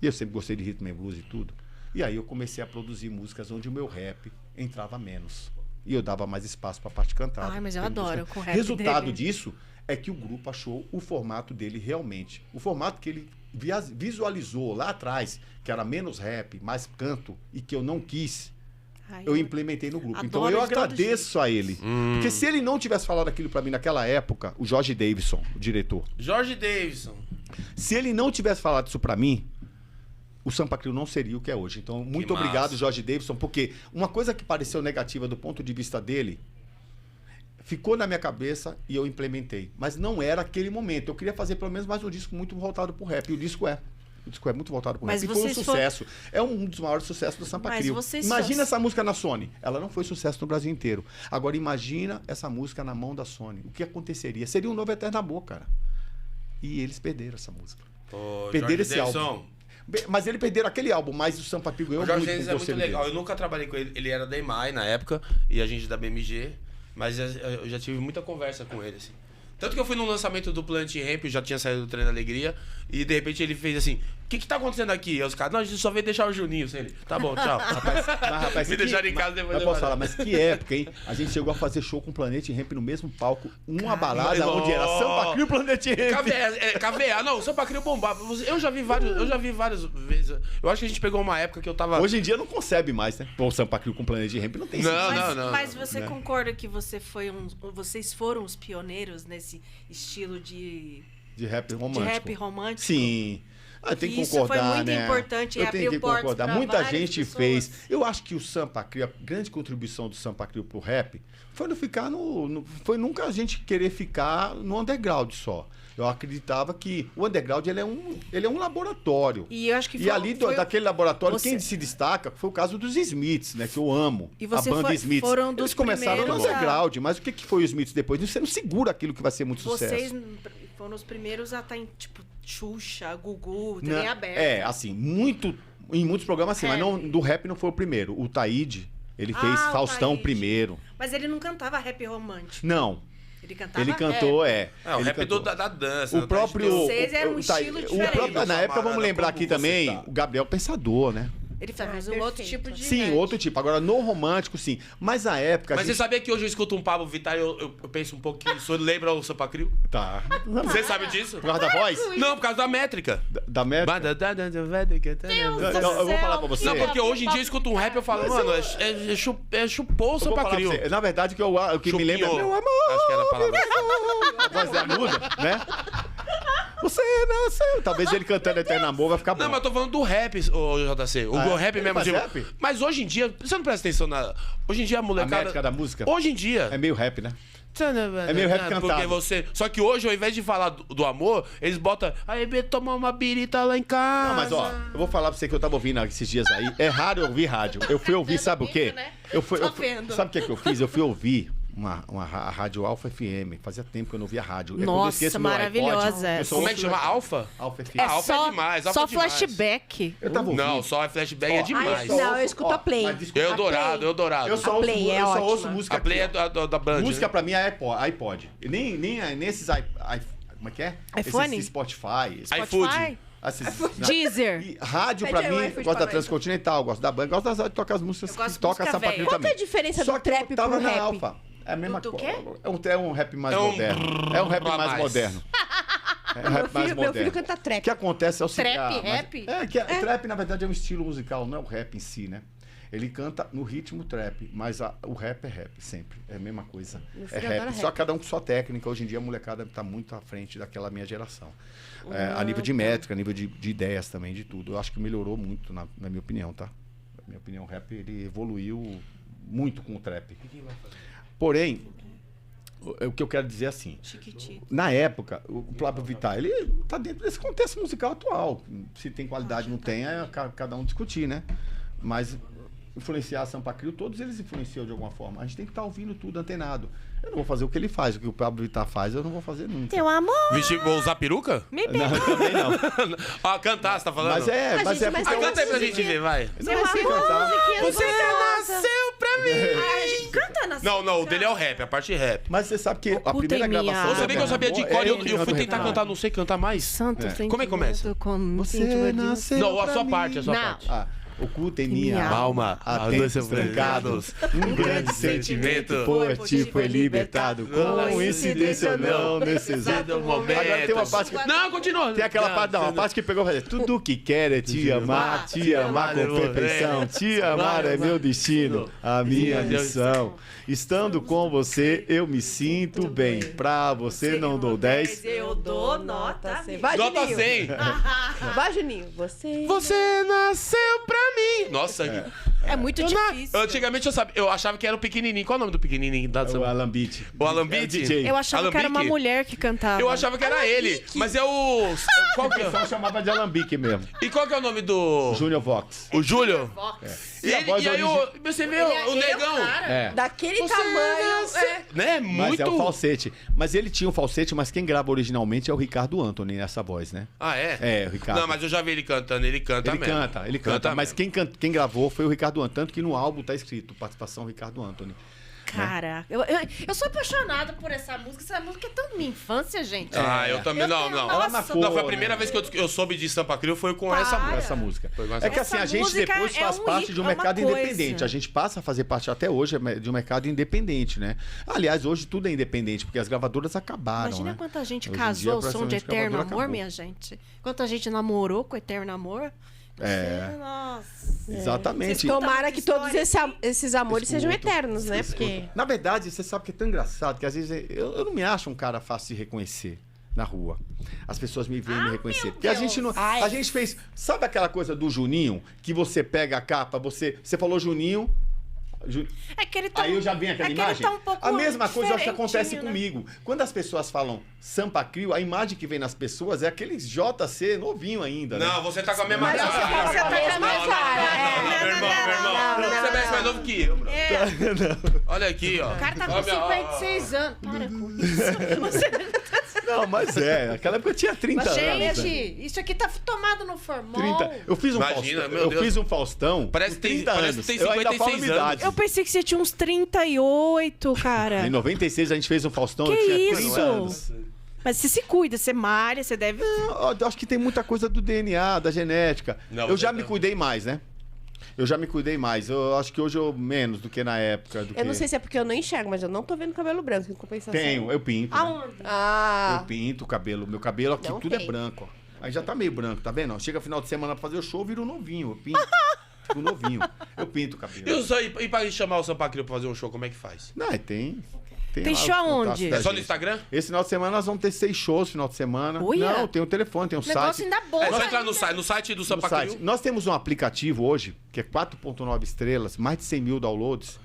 E eu sempre gostei de rhythm and blues e tudo. E aí eu comecei a produzir músicas onde o meu rap entrava menos. E eu dava mais espaço pra parte cantada. Ai, mas eu Entendeu? adoro com o rap Resultado dele. disso é que o grupo achou o formato dele realmente. O formato que ele visualizou lá atrás, que era menos rap, mais canto, e que eu não quis, Ai, eu implementei no grupo. Adoro Então eu de todo agradeço a ele. Porque se ele não tivesse falado aquilo pra mim naquela época, o Jorge Davidson, o diretor, Jorge Davidson. se ele não tivesse falado isso pra mim, o Sampa Crio não seria o que é hoje. Então, muito massa. obrigado, Jorge Davidson, porque uma coisa que pareceu negativa do ponto de vista dele ficou na minha cabeça e eu implementei. Mas não era aquele momento. Eu queria fazer pelo menos mais um disco muito voltado pro rap. E o disco é. O disco é muito voltado pro Mas rap. E foi um vocês sucesso. É um dos maiores sucessos do Sampa Mas Crio. vocês Imagina só- essa música na Sony. Ela não foi sucesso no Brasil inteiro. Agora imagina essa música na mão da Sony. O que aconteceria? Seria um novo Eterno Amor, cara. E eles perderam essa música. Pô, Perderam Jorge esse álbum. Davidson. Mas ele perderam aquele álbum, mas o Sampa Crio ganhou O Jorge muito Davidson com é o muito conselho legal. dele. Eu nunca trabalhei com ele. Ele era da EMAI na época e a gente da BMG. Mas eu já tive muita conversa com ele, assim. Tanto que eu fui no lançamento do Planet Ramp, eu já tinha saído do Trem da Alegria. E de repente ele fez assim: o que tá acontecendo aqui? E os caras, não, a gente só veio deixar o Juninho. Assim, ele, tá bom, tchau. Rapaz, Me deixaram em casa depois Mas eu posso vou. falar, mas que época, hein? A gente chegou a fazer show com o Planet Ramp no mesmo palco, uma balada mas, onde era ó, Sampa Crio e Planet Ramp. KVA, não, o Sampa Crio bombava. Eu já vi várias vezes. Eu acho que a gente pegou uma época que eu tava. Hoje em dia não concebe mais, né? Pô, o Sampa Crio com Planet Ramp não tem Não, Mas você né? concorda que vocês foram os pioneiros nesse estilo de de rap romântico. rap romântico? Sim. Ah, tem que Isso foi concordar, muito né? importante e Eu tenho abriu que portas concordar. pra Muita várias gente pessoas. fez. Eu acho que o Sampa Crio, a grande contribuição do Sampa Crio pro rap foi não ficar foi nunca a gente querer ficar no underground só. Eu acreditava que o underground ele é um laboratório. E eu acho que E ali daquele laboratório, você- quem se destaca foi o caso dos Smiths, né? Que eu amo. E você a banda foi- Smiths. foram dos Eles começaram no primeiros a- underground, mas o que foi o Smiths depois? Você não segura aquilo que vai ser muito Vocês sucesso. foram os primeiros a estar em, tipo, Xuxa, Gugu, TV TV aberta. É, assim, em muitos programas assim, mas Rap. não, do rap não foi o primeiro. O Taíde, ele fez o Faustão Taíde. primeiro. Mas ele não cantava rap romântico. Não, Ele cantava ele cantou, rap. É, o ele rap cantou. da dança. O né? próprio. Vocês eram um o Taí- estilo o diferente. próprio, na época, vamos Camarada, lembrar aqui como você também, tá? o Gabriel Pensador, né? Ele faz um outro perfeito. tipo de Sim, rap. outro tipo. Agora, no romântico, sim. Mas a época. Mas a você gente... sabia que hoje eu escuto um Pablo Vittar e eu penso um pouco que isso lembra o Sampa Crio? Tá. Você sabe disso? Por causa da voz? Não, por causa da métrica. Da métrica? Então, eu vou falar pra você. Não, porque hoje em dia eu escuto um rap e eu falo, mano, chupou o Eu vou Sampa falar pra Crio. você. Na verdade, o que me lembra é Chupinhou. meu amor. Acho que era a palavra. A voz dela muda, né? Você nasceu. Talvez ele cantando Eterno Amor vai ficar bom. Não, mas eu tô falando do rap, ô JC. O Ah, rap ele mesmo. faz Tipo, rap? mas hoje em dia, você não presta atenção na. Hoje em dia a A molecada. métrica da música Hoje em dia. é meio rap, né? É meio rap cantado. Porque você... Só que hoje, ao invés de falar do amor, eles botam... Aí, vem tomar uma birita lá em casa. Não, mas ó, eu vou falar pra você que eu tava ouvindo esses dias aí. É raro eu ouvir rádio. Eu fui ouvir, sabe o quê? Sabe o que eu fiz? Eu fui ouvir a Rádio Alfa FM. Fazia tempo que eu não ouvia rádio. Nossa, maravilhosa. Como é que chama? Alfa? Alfa FM. Alfa é demais. Alfa Só é demais. flashback. Eu tava ouvindo. Não, só flashback é demais. Não, eu escuto a Play. Eldorado. Eu só ouço, Play é eu só ótima. ouço música. A Play é da Band. Música né? pra mim é iPod. Nem nesses como é que é? iPhone? Esses Spotify. iFood. Deezer. E rádio, Pede pra aí o mim, iFood gosto da pra Transcontinental, gosto da Band, gosto das rádios que tocam as músicas Eu gosto que de toca música Sampa Crio velha. também. Qual que é a diferença Só do que eu trap tava pro na rap? Alfa. É a mesma Do coisa. quê? É um rap mais moderno. É um rap pra mais mais. moderno. É um rap mais Meu moderno. filho canta O trap. que acontece é o seguinte. Trap, rap? Trap, na verdade, é um estilo musical, não é o rap em si, né? Ele canta no ritmo trap, mas o rap é rap, sempre. É a mesma coisa. Meu É filho adora rap. Só rap. cada um com sua técnica. Hoje em dia a molecada tá muito à frente daquela minha geração. A nível de métrica, a nível de ideias também, de tudo. Eu acho que melhorou muito, na minha opinião, tá? Na minha opinião, o rap ele evoluiu muito com o trap. Porém, o que eu quero dizer é assim. Chiquitito. Na época, o Pablo Vittar, ele tá dentro desse contexto musical atual. Se tem qualidade ou não tem, é cada um discutir, né? Mas influenciar a Sampa Crio, todos eles influenciam de alguma forma. A gente tem que estar ouvindo tudo antenado. Eu não vou fazer o que ele faz, o que o Pablo Vittar faz, eu não vou fazer nunca. Teu amor. Vou usar peruca? Me Não, também não. Ah, cantar, você tá falando? Mas é Ah, gente, porque mas eu- Canta aí pra gente ver, vai. não é sem cantar. Você nasceu pra mim. Canta na Não, o dele é o rap, a parte rap. Mas você sabe que a puta primeira é minha gravação... alma. Você vê que eu sabia de cor e eu fui tentar cantar cantar, não sei cantar mais. Santo sentimento. Como é que começa? Você nasceu Não, a pra sua mim. parte, a sua Não. parte. Ah, oculta em minha Minha alma, há tempos trancados, um grande sentimento por ti foi libertado. Coincidência ou não, nesse exato momento. Agora tem uma parte que... Não, continua. Tem aquela parte, não, a parte que pegou fazer. Tudo que quero é te amar com perfeição. Te amar é meu destino, a minha missão. Estando com você, eu me sinto bem. Pra você não dou 10. Eu dou nota 100. Vai, Nota Juninho. 100. Vai, Juninho. Você... nasceu pra mim. Nossa, É muito difícil. antigamente eu achava que era o pequenininho. Qual é o nome do pequenininho da O samba? Alan Beat. O Alan É Beat? DJ. Eu achava que era uma Alambique? mulher que cantava. Eu achava que era ele, mas é o... Qual que é? Só chamava de Alambique mesmo. E qual que é o nome do... Júnior Vox. O Júlio? E, E a voz aí você vê o negão. É. Daquele Você tamanho... nasceu- Né? Mas Muito... é o falsete. Mas ele tinha um falsete, mas quem grava originalmente é o Ricardo Anthony nessa voz, né? Ah, é? É, o Ricardo. Não, mas eu já vi ele cantando, ele canta mesmo. Ele canta. Mas mesmo. quem gravou foi o Ricardo Anthony. Tanto que no álbum tá escrito participação Ricardo Anthony. Cara, eu sou apaixonada por essa música. Essa música é tão minha infância, gente. Ah, eu também. Eu Não, tenho- não. Ela marcou, Não, foi a né? primeira vez que eu soube de Sampa Crio foi com essa Para. música. Essa música. Foi com essa É que música. assim, a gente Essa música depois é faz um parte de um é uma mercado coisa. independente. A gente passa a fazer parte até hoje de um mercado independente, né? Aliás, hoje tudo é independente, porque as gravadoras acabaram, Imagina né? quanta gente Hoje em casou o dia, som de praticamente, Eterno gravadora Amor, acabou. minha gente. Quanta gente namorou com Eterno Amor. É. Nossa. Exatamente. Tomara que todos História. esses amores sejam Escuto, eternos, né? escuto. Porque... Na verdade, você sabe que é tão engraçado que às vezes eu não me acho um cara fácil de reconhecer na rua. As pessoas me veem me reconhecer. Porque a Deus. gente não. Ai. A gente fez. Sabe aquela coisa do Juninho? Que você pega a capa, você falou Juninho. É que ele tá, Aí eu já vi aquela é que imagem. Ele tá um pouco A mesma coisa eu acho que acontece diferentinho, né? comigo. Quando as pessoas falam Sampa Crio, a imagem que vem nas pessoas é aquele JC novinho ainda. Né? Não, você tá com a mesma Mas cara. você tá com a mesma cara, é. Meu irmão, meu irmão. não, Você parece mais novo que eu, bro. É, Olha aqui, ó. o cara tá com Ó, minha- 56 anos. Para com isso. Você... Não, mas naquela época eu tinha 30 Mas, anos. né? gente, isso aqui tá tomado no formol. 30. Eu fiz um Imagina, Faustão. meu Eu Deus. fiz um Faustão. Parece com que tem- 30 parece anos. que tem Eu ainda falo 56 idade. anos. Eu pensei que você tinha uns 38, cara. Em 96 a gente fez um Faustão, Que eu tinha 30 isso? anos. Mas você se cuida, você malha, você deve... Eu acho que tem muita coisa do DNA, da genética. Não, eu você já tá- me cuidei mais, né? Eu já me cuidei mais. Eu acho que hoje eu menos do que na época. Eu não sei se é porque eu não enxergo, mas eu não tô vendo cabelo branco em compensação. Tenho, eu pinto. Né? Aonde? Ah, Eu pinto o cabelo. Meu cabelo aqui, Não tudo tem. é branco, ó. Aí já tá meio branco, tá vendo? Chega final de semana pra fazer o show, vira um novinho. Eu pinto. Fico novinho. Eu pinto o cabelo. E pra chamar o Sampa Crio pra fazer um show, como é que faz? Não, tem. Tem lá show os contatos aonde? da É só no gente. Instagram? Esse final de semana nós vamos ter 6 shows no final de semana. Uia. Não, tem o telefone, tem o O negócio site. ainda bom. É só entrar no site do No Sampa site. Crio. Nós temos um aplicativo hoje, que é 4.9 estrelas, mais de 100 mil downloads.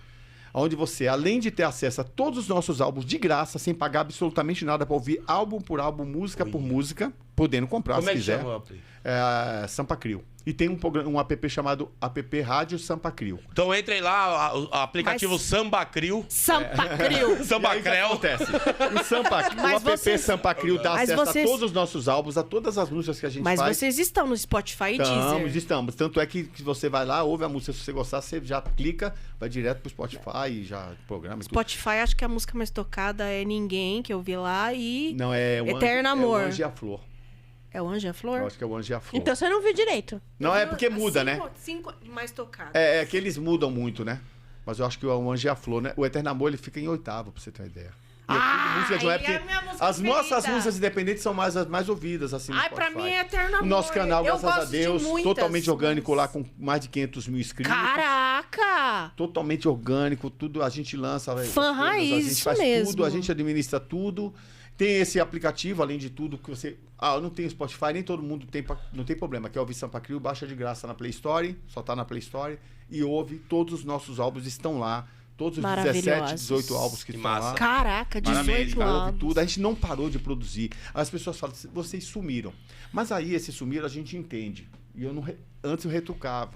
onde você, além de ter acesso a todos os nossos álbuns de graça, sem pagar absolutamente nada para ouvir álbum por álbum, música por música, podendo comprar se quiser. Como é que chama? Sampa Crio. E tem um app chamado app Rádio Sampa Crio. Então entrem lá, o aplicativo Samba Crio. Sampa Crio. Samba Creu. Acontece. O app Sampa Crio dá acesso a todos os nossos álbuns, a todas as músicas que a gente faz. Mas vocês estão no Spotify e Deezer. Estamos. Tanto é que você vai lá, ouve a música, se você gostar, você já clica, vai direto pro Spotify e já programa. Spotify, acho que a música mais tocada é Ninguém, que eu vi lá, e Não, é Eterno Amor. É o Anjo e a Flor. É o Anjo e a Flor? Eu acho que é o Anjo e a Flor. Então você não viu direito. Não, é porque muda, né? 5 mais tocadas. É que eles mudam muito, né? Mas eu acho que o Anjo e a Flor, né? O Eterno Amor, ele fica em 8º, pra você ter uma ideia. E é tudo música de uma época. As nossas músicas independentes são as mais ouvidas, assim, no Spotify. Pra mim é Eterno Amor. O nosso canal, eu graças a Deus, totalmente orgânico lá, com mais de 500 mil inscritos. Caraca! Totalmente orgânico, tudo a gente lança. Fã raiz, a gente faz mesmo. tudo, a gente administra tudo. Tem esse aplicativo, além de tudo, que você... eu não tenho Spotify, nem todo mundo tem, não tem problema. Quer ouvir Sampa Crio, baixa de graça na Play Store, só tá na Play Store, e ouve, todos os nossos álbuns estão lá, todos os 17, 18 álbuns que estão lá. Caraca, 18 álbuns. Ouve tudo, a gente não parou de produzir. As pessoas falam, vocês sumiram. Mas aí, esse sumiram, a gente entende. E antes eu retrucava.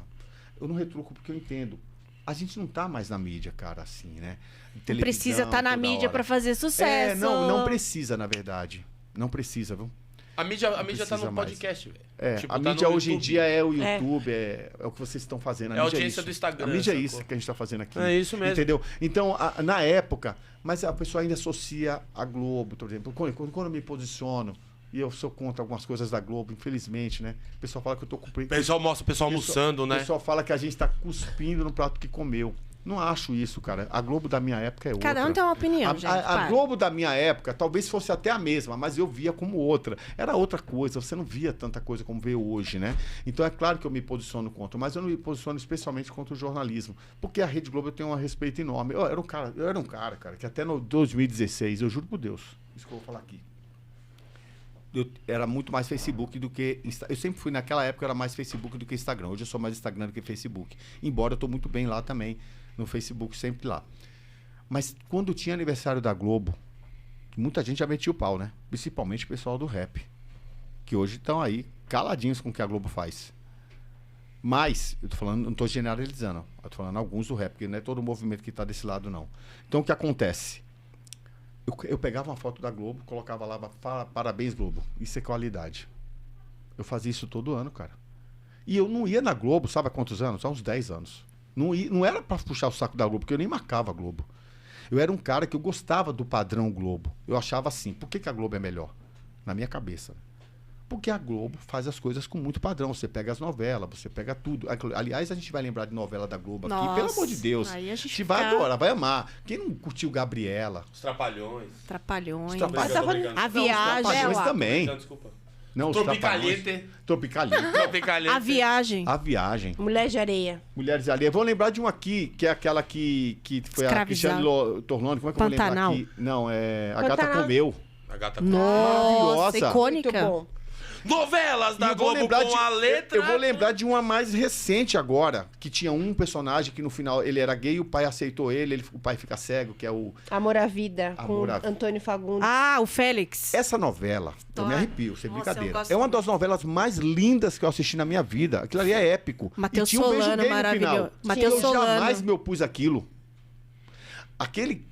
Eu não retruco porque eu entendo. A gente não tá mais na mídia, cara, assim, né? Não precisa estar na mídia pra fazer sucesso. Não precisa, na verdade. Não precisa, viu? A mídia tá no podcast, velho. A mídia hoje em dia é o YouTube, é o que vocês estão fazendo. A audiência do Instagram. A mídia é isso que a gente tá fazendo aqui. É isso mesmo. Entendeu? Então, na época, mas a pessoa ainda associa a Globo, por exemplo. Quando eu me posiciono, e eu sou contra algumas coisas da Globo, infelizmente, né? O pessoal fala que eu tô cumprindo. O pessoal mostra o pessoal almoçando, né? O pessoal fala que a gente tá cuspindo no prato que comeu. Não acho isso, cara. A Globo da minha época é outra. Cada um tem uma opinião, gente. A Globo da minha época talvez fosse até a mesma, mas eu via como outra. Era outra coisa, você não via tanta coisa como vê hoje, né? Então é claro que eu me posiciono contra, mas eu não me posiciono especialmente contra o jornalismo. Porque a Rede Globo eu tenho um respeito enorme. Eu era um cara, que até no 2016, eu juro por Deus, isso que eu vou falar aqui. Eu era muito mais Facebook do que... Eu sempre fui, naquela época, era mais Facebook do que Instagram. Hoje eu sou mais Instagram do que Facebook. Embora eu estou muito bem lá também, no Facebook, sempre lá. Mas quando tinha aniversário da Globo, muita gente já metia o pau, né? Principalmente o pessoal do rap. Que hoje estão aí caladinhos com o que a Globo faz. Mas, eu tô falando, não estou generalizando. Eu tô falando alguns do rap, porque não é todo o movimento que está desse lado, não. Então, o que acontece? Eu pegava uma foto da Globo, colocava lá, parabéns, Globo. Isso é qualidade. Eu fazia isso todo ano, cara. E eu não ia na Globo, sabe há quantos anos? Há uns 10 anos. Não era para puxar o saco da Globo, porque eu nem marcava a Globo. Eu era um cara que eu gostava do padrão Globo. Eu achava assim, por que a Globo é melhor? Na minha cabeça. Porque a Globo faz as coisas com muito padrão. Você pega as novelas, você pega tudo. Aliás, a gente vai lembrar de novela da Globo aqui, Nossa, pelo amor de Deus. Aí a gente vai adorar, vai amar. Quem não curtiu Gabriela? Os Trapalhões. Trapalhões. A Viagem. Trapalhões também. Desculpa. Não, Tropicaliente. A Viagem. A Viagem. Mulher de Areia. Mulheres de Areia. Vou lembrar de uma aqui, que é aquela que foi a Cristiane Tornone. Como é que eu vou lembrar aqui? Não, é A Gata Comeu. A Gata Nossa, maravilhosa. icônica. Muito bom. Novelas da Globo com a letra. Eu vou lembrar de uma mais recente agora, que tinha um personagem que no final ele era gay, o pai aceitou ele, o pai fica cego, que é o... Amor à Vida, Amor à com Antônio Fagundes. Ah, o Félix. Essa novela, eu me arrepio, sem Nossa, brincadeira. eu gosto É uma muito. das novelas mais lindas que eu assisti na minha vida. Aquilo ali é épico. Matheus E tinha um beijo Solano, gay no maravilhoso. final. Matheus Eu Solano. jamais me opus àquilo. Aquele...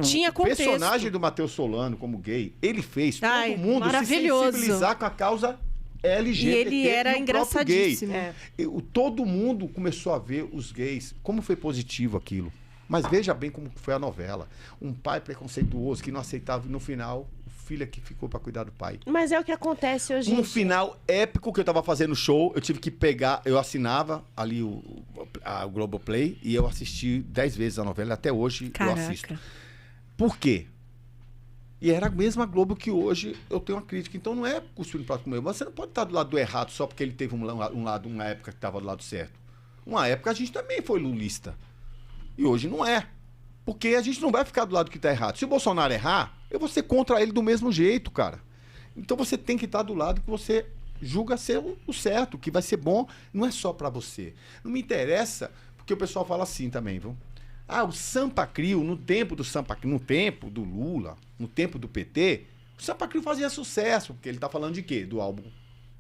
Tinha o contexto. personagem do Matheus Solano como gay, ele fez Ai, todo mundo se maravilhoso. sensibilizar com a causa LGBT. E ele era e o próprio gay. engraçadíssimo. Todo mundo começou a ver os gays. Como foi positivo aquilo. Mas veja bem como foi a novela. Um pai preconceituoso que não aceitava, no final, o filho que ficou para cuidar do pai. Mas é o que acontece hoje em dia. Final épico que eu tava fazendo show, eu tive que pegar, eu assinava ali o Globoplay e eu assisti 10 vezes a novela, até hoje Caraca. eu assisto. Por quê? E era a mesma Globo que hoje eu tenho uma crítica. Então não é cuspir no prato com o meu. Mas você não pode estar do lado do errado só porque ele teve uma época que estava do lado certo. Uma época a gente também foi lulista. E hoje não é. Porque a gente não vai ficar do lado que está errado. Se o Bolsonaro errar, eu vou ser contra ele do mesmo jeito, cara. Então você tem que estar do lado que você julga ser o certo, que vai ser bom. Não é só para você. Não me interessa, porque o pessoal fala assim também, viu? o Sampa Crio, no tempo do Sampa Crio, no tempo do Lula, no tempo do PT, o Sampa Crio fazia sucesso, porque ele tá falando de quê? Do álbum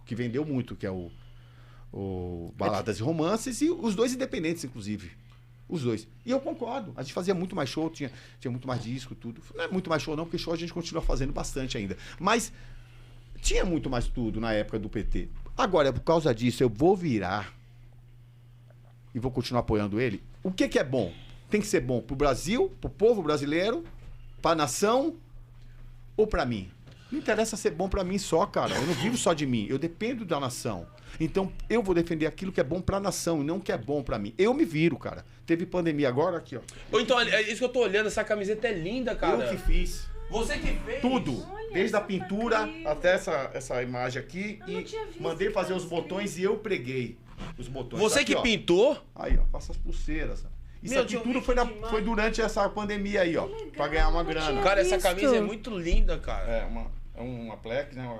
que vendeu muito, que é o Baladas e Romances, e os dois independentes, inclusive. Os dois. E eu concordo. A gente fazia muito mais show, tinha muito mais disco, tudo. Não é muito mais show, não, porque show a gente continua fazendo bastante ainda. Mas tinha muito mais tudo na época do PT. Agora, por causa disso, eu vou virar e vou continuar apoiando ele. O que é bom? Tem que ser bom pro Brasil, pro povo brasileiro, pra nação ou pra mim? Não interessa ser bom pra mim só, cara. Eu não vivo só de mim. Eu dependo da nação. Então, eu vou defender aquilo que é bom pra nação e não o que é bom pra mim. Eu me viro, cara. Teve pandemia agora, aqui, ó. Ou então, é isso que eu tô olhando. Essa camiseta é linda, cara. Eu que fiz. Você que fez? Tudo. Olha, desde a Sampa pintura Crio. até essa imagem aqui. Eu não tinha visto mandei fazer os essa botões e eu preguei os botões. Você Aqui, que ó. pintou? Aí, ó. Faça as pulseiras. Isso Meu, aqui tinha um tudo vídeo foi durante essa pandemia aí, ó. Pra ganhar uma grana. Cara, essa visto. camisa é muito linda, cara. É uma plex, né?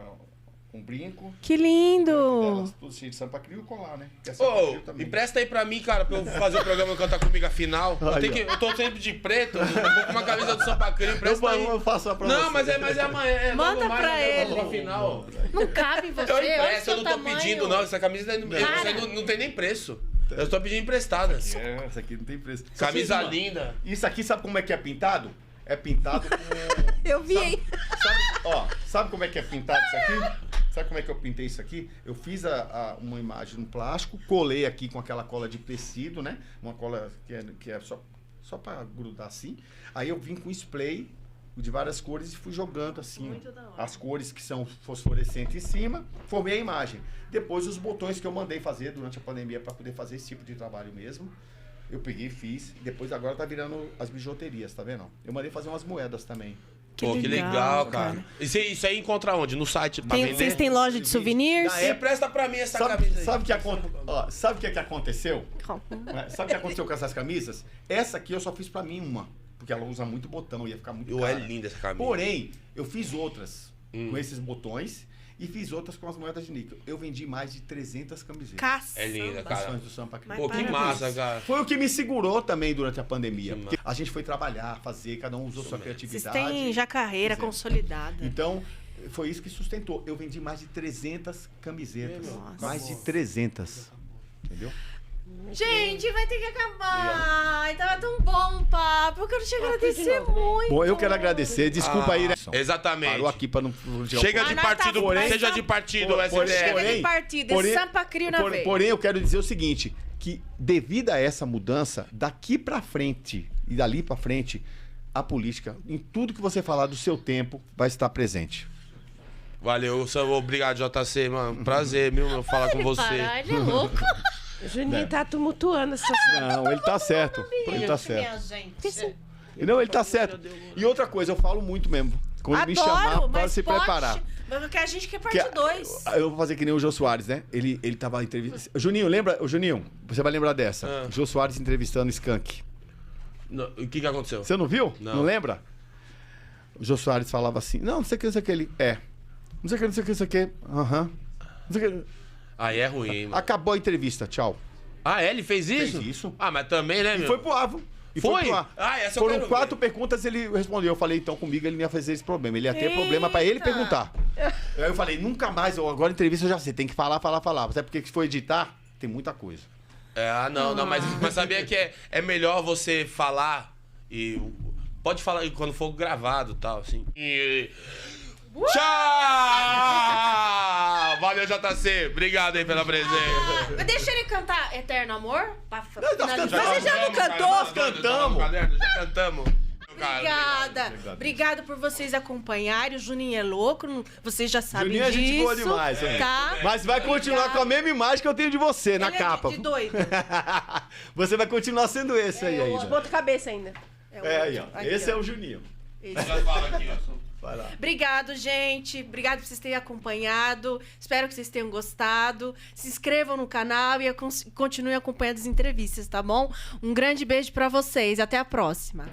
Um brinco. Que lindo! Delas, tudo cheio de Sampa Crio e colar, né? Que é Sampa Ô, Crio também. empresta aí pra mim, cara, pra eu fazer o programa Cantar Comigo a final. Eu tô sempre de preto, eu vou com uma camisa do Sampa Crio, empresta aí. Eu faço pra Não, você. mas é amanhã. Manda logo mais, pra né, ele. Pra final. Não cabe em você. Eu Olha o empresto, seu eu não tô tamanho. pedindo, não. Essa camisa não tem nem preço. Eu tô pedindo emprestada. Essa aqui não tem preço. Camisa Vocês, linda. Isso aqui, sabe como é que é pintado? É pintado com... Eu vi, hein? Sabe como é que é pintado isso aqui? Sabe como é que eu pintei isso aqui? Eu fiz uma imagem no plástico, colei aqui com aquela cola de tecido, né? Uma cola que é só pra grudar assim. Aí eu vim com spray de várias cores e fui jogando assim Muito da hora. as cores que são fosforescentes em cima, formei a imagem. Depois os botões que eu mandei fazer durante a pandemia para poder fazer esse tipo de trabalho mesmo. Eu peguei e fiz. Depois agora tá virando as bijuterias, tá vendo? Eu mandei fazer umas moedas também. Pô, que legal, cara. Isso aí encontra onde? No site pra vender? Vocês têm loja de souvenirs? Na Você empresta pra mim essa Sabe camisa aí. sabe o que aconteceu? Sabe o que aconteceu com essas camisas? Essa aqui eu só fiz pra mim uma. Porque ela usa muito botão, ia ficar muito É cara. linda essa camisa. Porém, eu fiz outras com esses botões e fiz outras com as moedas de níquel. Eu vendi mais de 300 camisetas. Caçamba. É linda, As cara. fãs do Sampa Crio. Pô, que Parabéns. massa, cara. Foi o que me segurou também durante a pandemia. Que Porque a gente foi trabalhar, fazer, cada um usou sua Vocês criatividade. têm já carreira Fizemos. consolidada. Então, foi isso que sustentou. Eu vendi mais de 300 camisetas. Nossa. Mais de 300. Entendeu? Gente, vai ter que acabar. Ai, tava tão bom o papo. Eu quero te agradecer muito. Bom, eu quero agradecer. Desculpa aí, né? Exatamente. Parou aqui pra não... Chega de Mas nós partido, tá- mas seja tá- de partido Porém- STF. Chega de partido, esse Sampa Crio na veia. Porém, eu quero dizer o seguinte, que devido a essa mudança, daqui pra frente e dali pra frente, a política, em tudo que você falar do seu tempo, vai estar presente. Valeu, obrigado, JC, mano. Prazer, meu, falar com você. Parar, ele é louco. O Juninho tá tumultuando essa situação. Não, ele tá certo. Ele tá certo. Minha gente. Não, ele tá certo. E outra coisa, eu falo muito mesmo. Quando me chamar, Adoro, para mas se pode. preparar. Mas que a gente quer Que- parte 2. Eu vou fazer que nem o Jô Soares, né? Ele tava entrevistando... Juninho, lembra? O Juninho, você vai lembrar dessa. Ah. Jô Soares entrevistando Skank. O que aconteceu? Você não viu? Não. Não lembra? O Jô Soares falava assim, não sei o que, não sei o que. Ele, não sei o que, não sei o que, não sei o que. Aham. Não sei o que. Aí é ruim, hein, mano. Acabou a entrevista, tchau. Ah, ele fez isso? Fez isso. Ah, mas também, né, E meu? foi pro Avo. E Foi? pro ar. Ah, essa eu Foram quero 4 ver. perguntas, ele respondeu. Eu falei, então comigo ele não ia fazer esse problema. Ele ia ter problema pra ele perguntar. Aí eu falei, nunca mais, agora entrevista eu já sei, tem que falar. Até porque se for editar, tem muita coisa. Não, mas sabia que é melhor você falar e... Pode falar quando for gravado e tal, assim. Tchau! Valeu, JC. Obrigado aí pela presença. Deixa ele cantar Eterno Amor. Pra finalizar. cantamos. Você já não cantou? Nós cantamos. Já cantamos. Obrigada. Obrigada por vocês acompanharem. O Juninho é louco, vocês já sabem Juninho é disso. gente boa demais, tá? Mas vai continuar com a mesma imagem que eu tenho de você na Ele capa. É de doido. Você vai continuar sendo esse aí De ainda. ponta cabeça ainda. Aí, ó. Aqui, Esse ó. é o Juninho. Já fala aqui, ó. Vai lá. Obrigado, gente. Obrigado por vocês terem acompanhado. Espero que vocês tenham gostado. Se inscrevam no canal e continuem acompanhando as entrevistas, tá bom? Um grande beijo pra vocês. Até a próxima.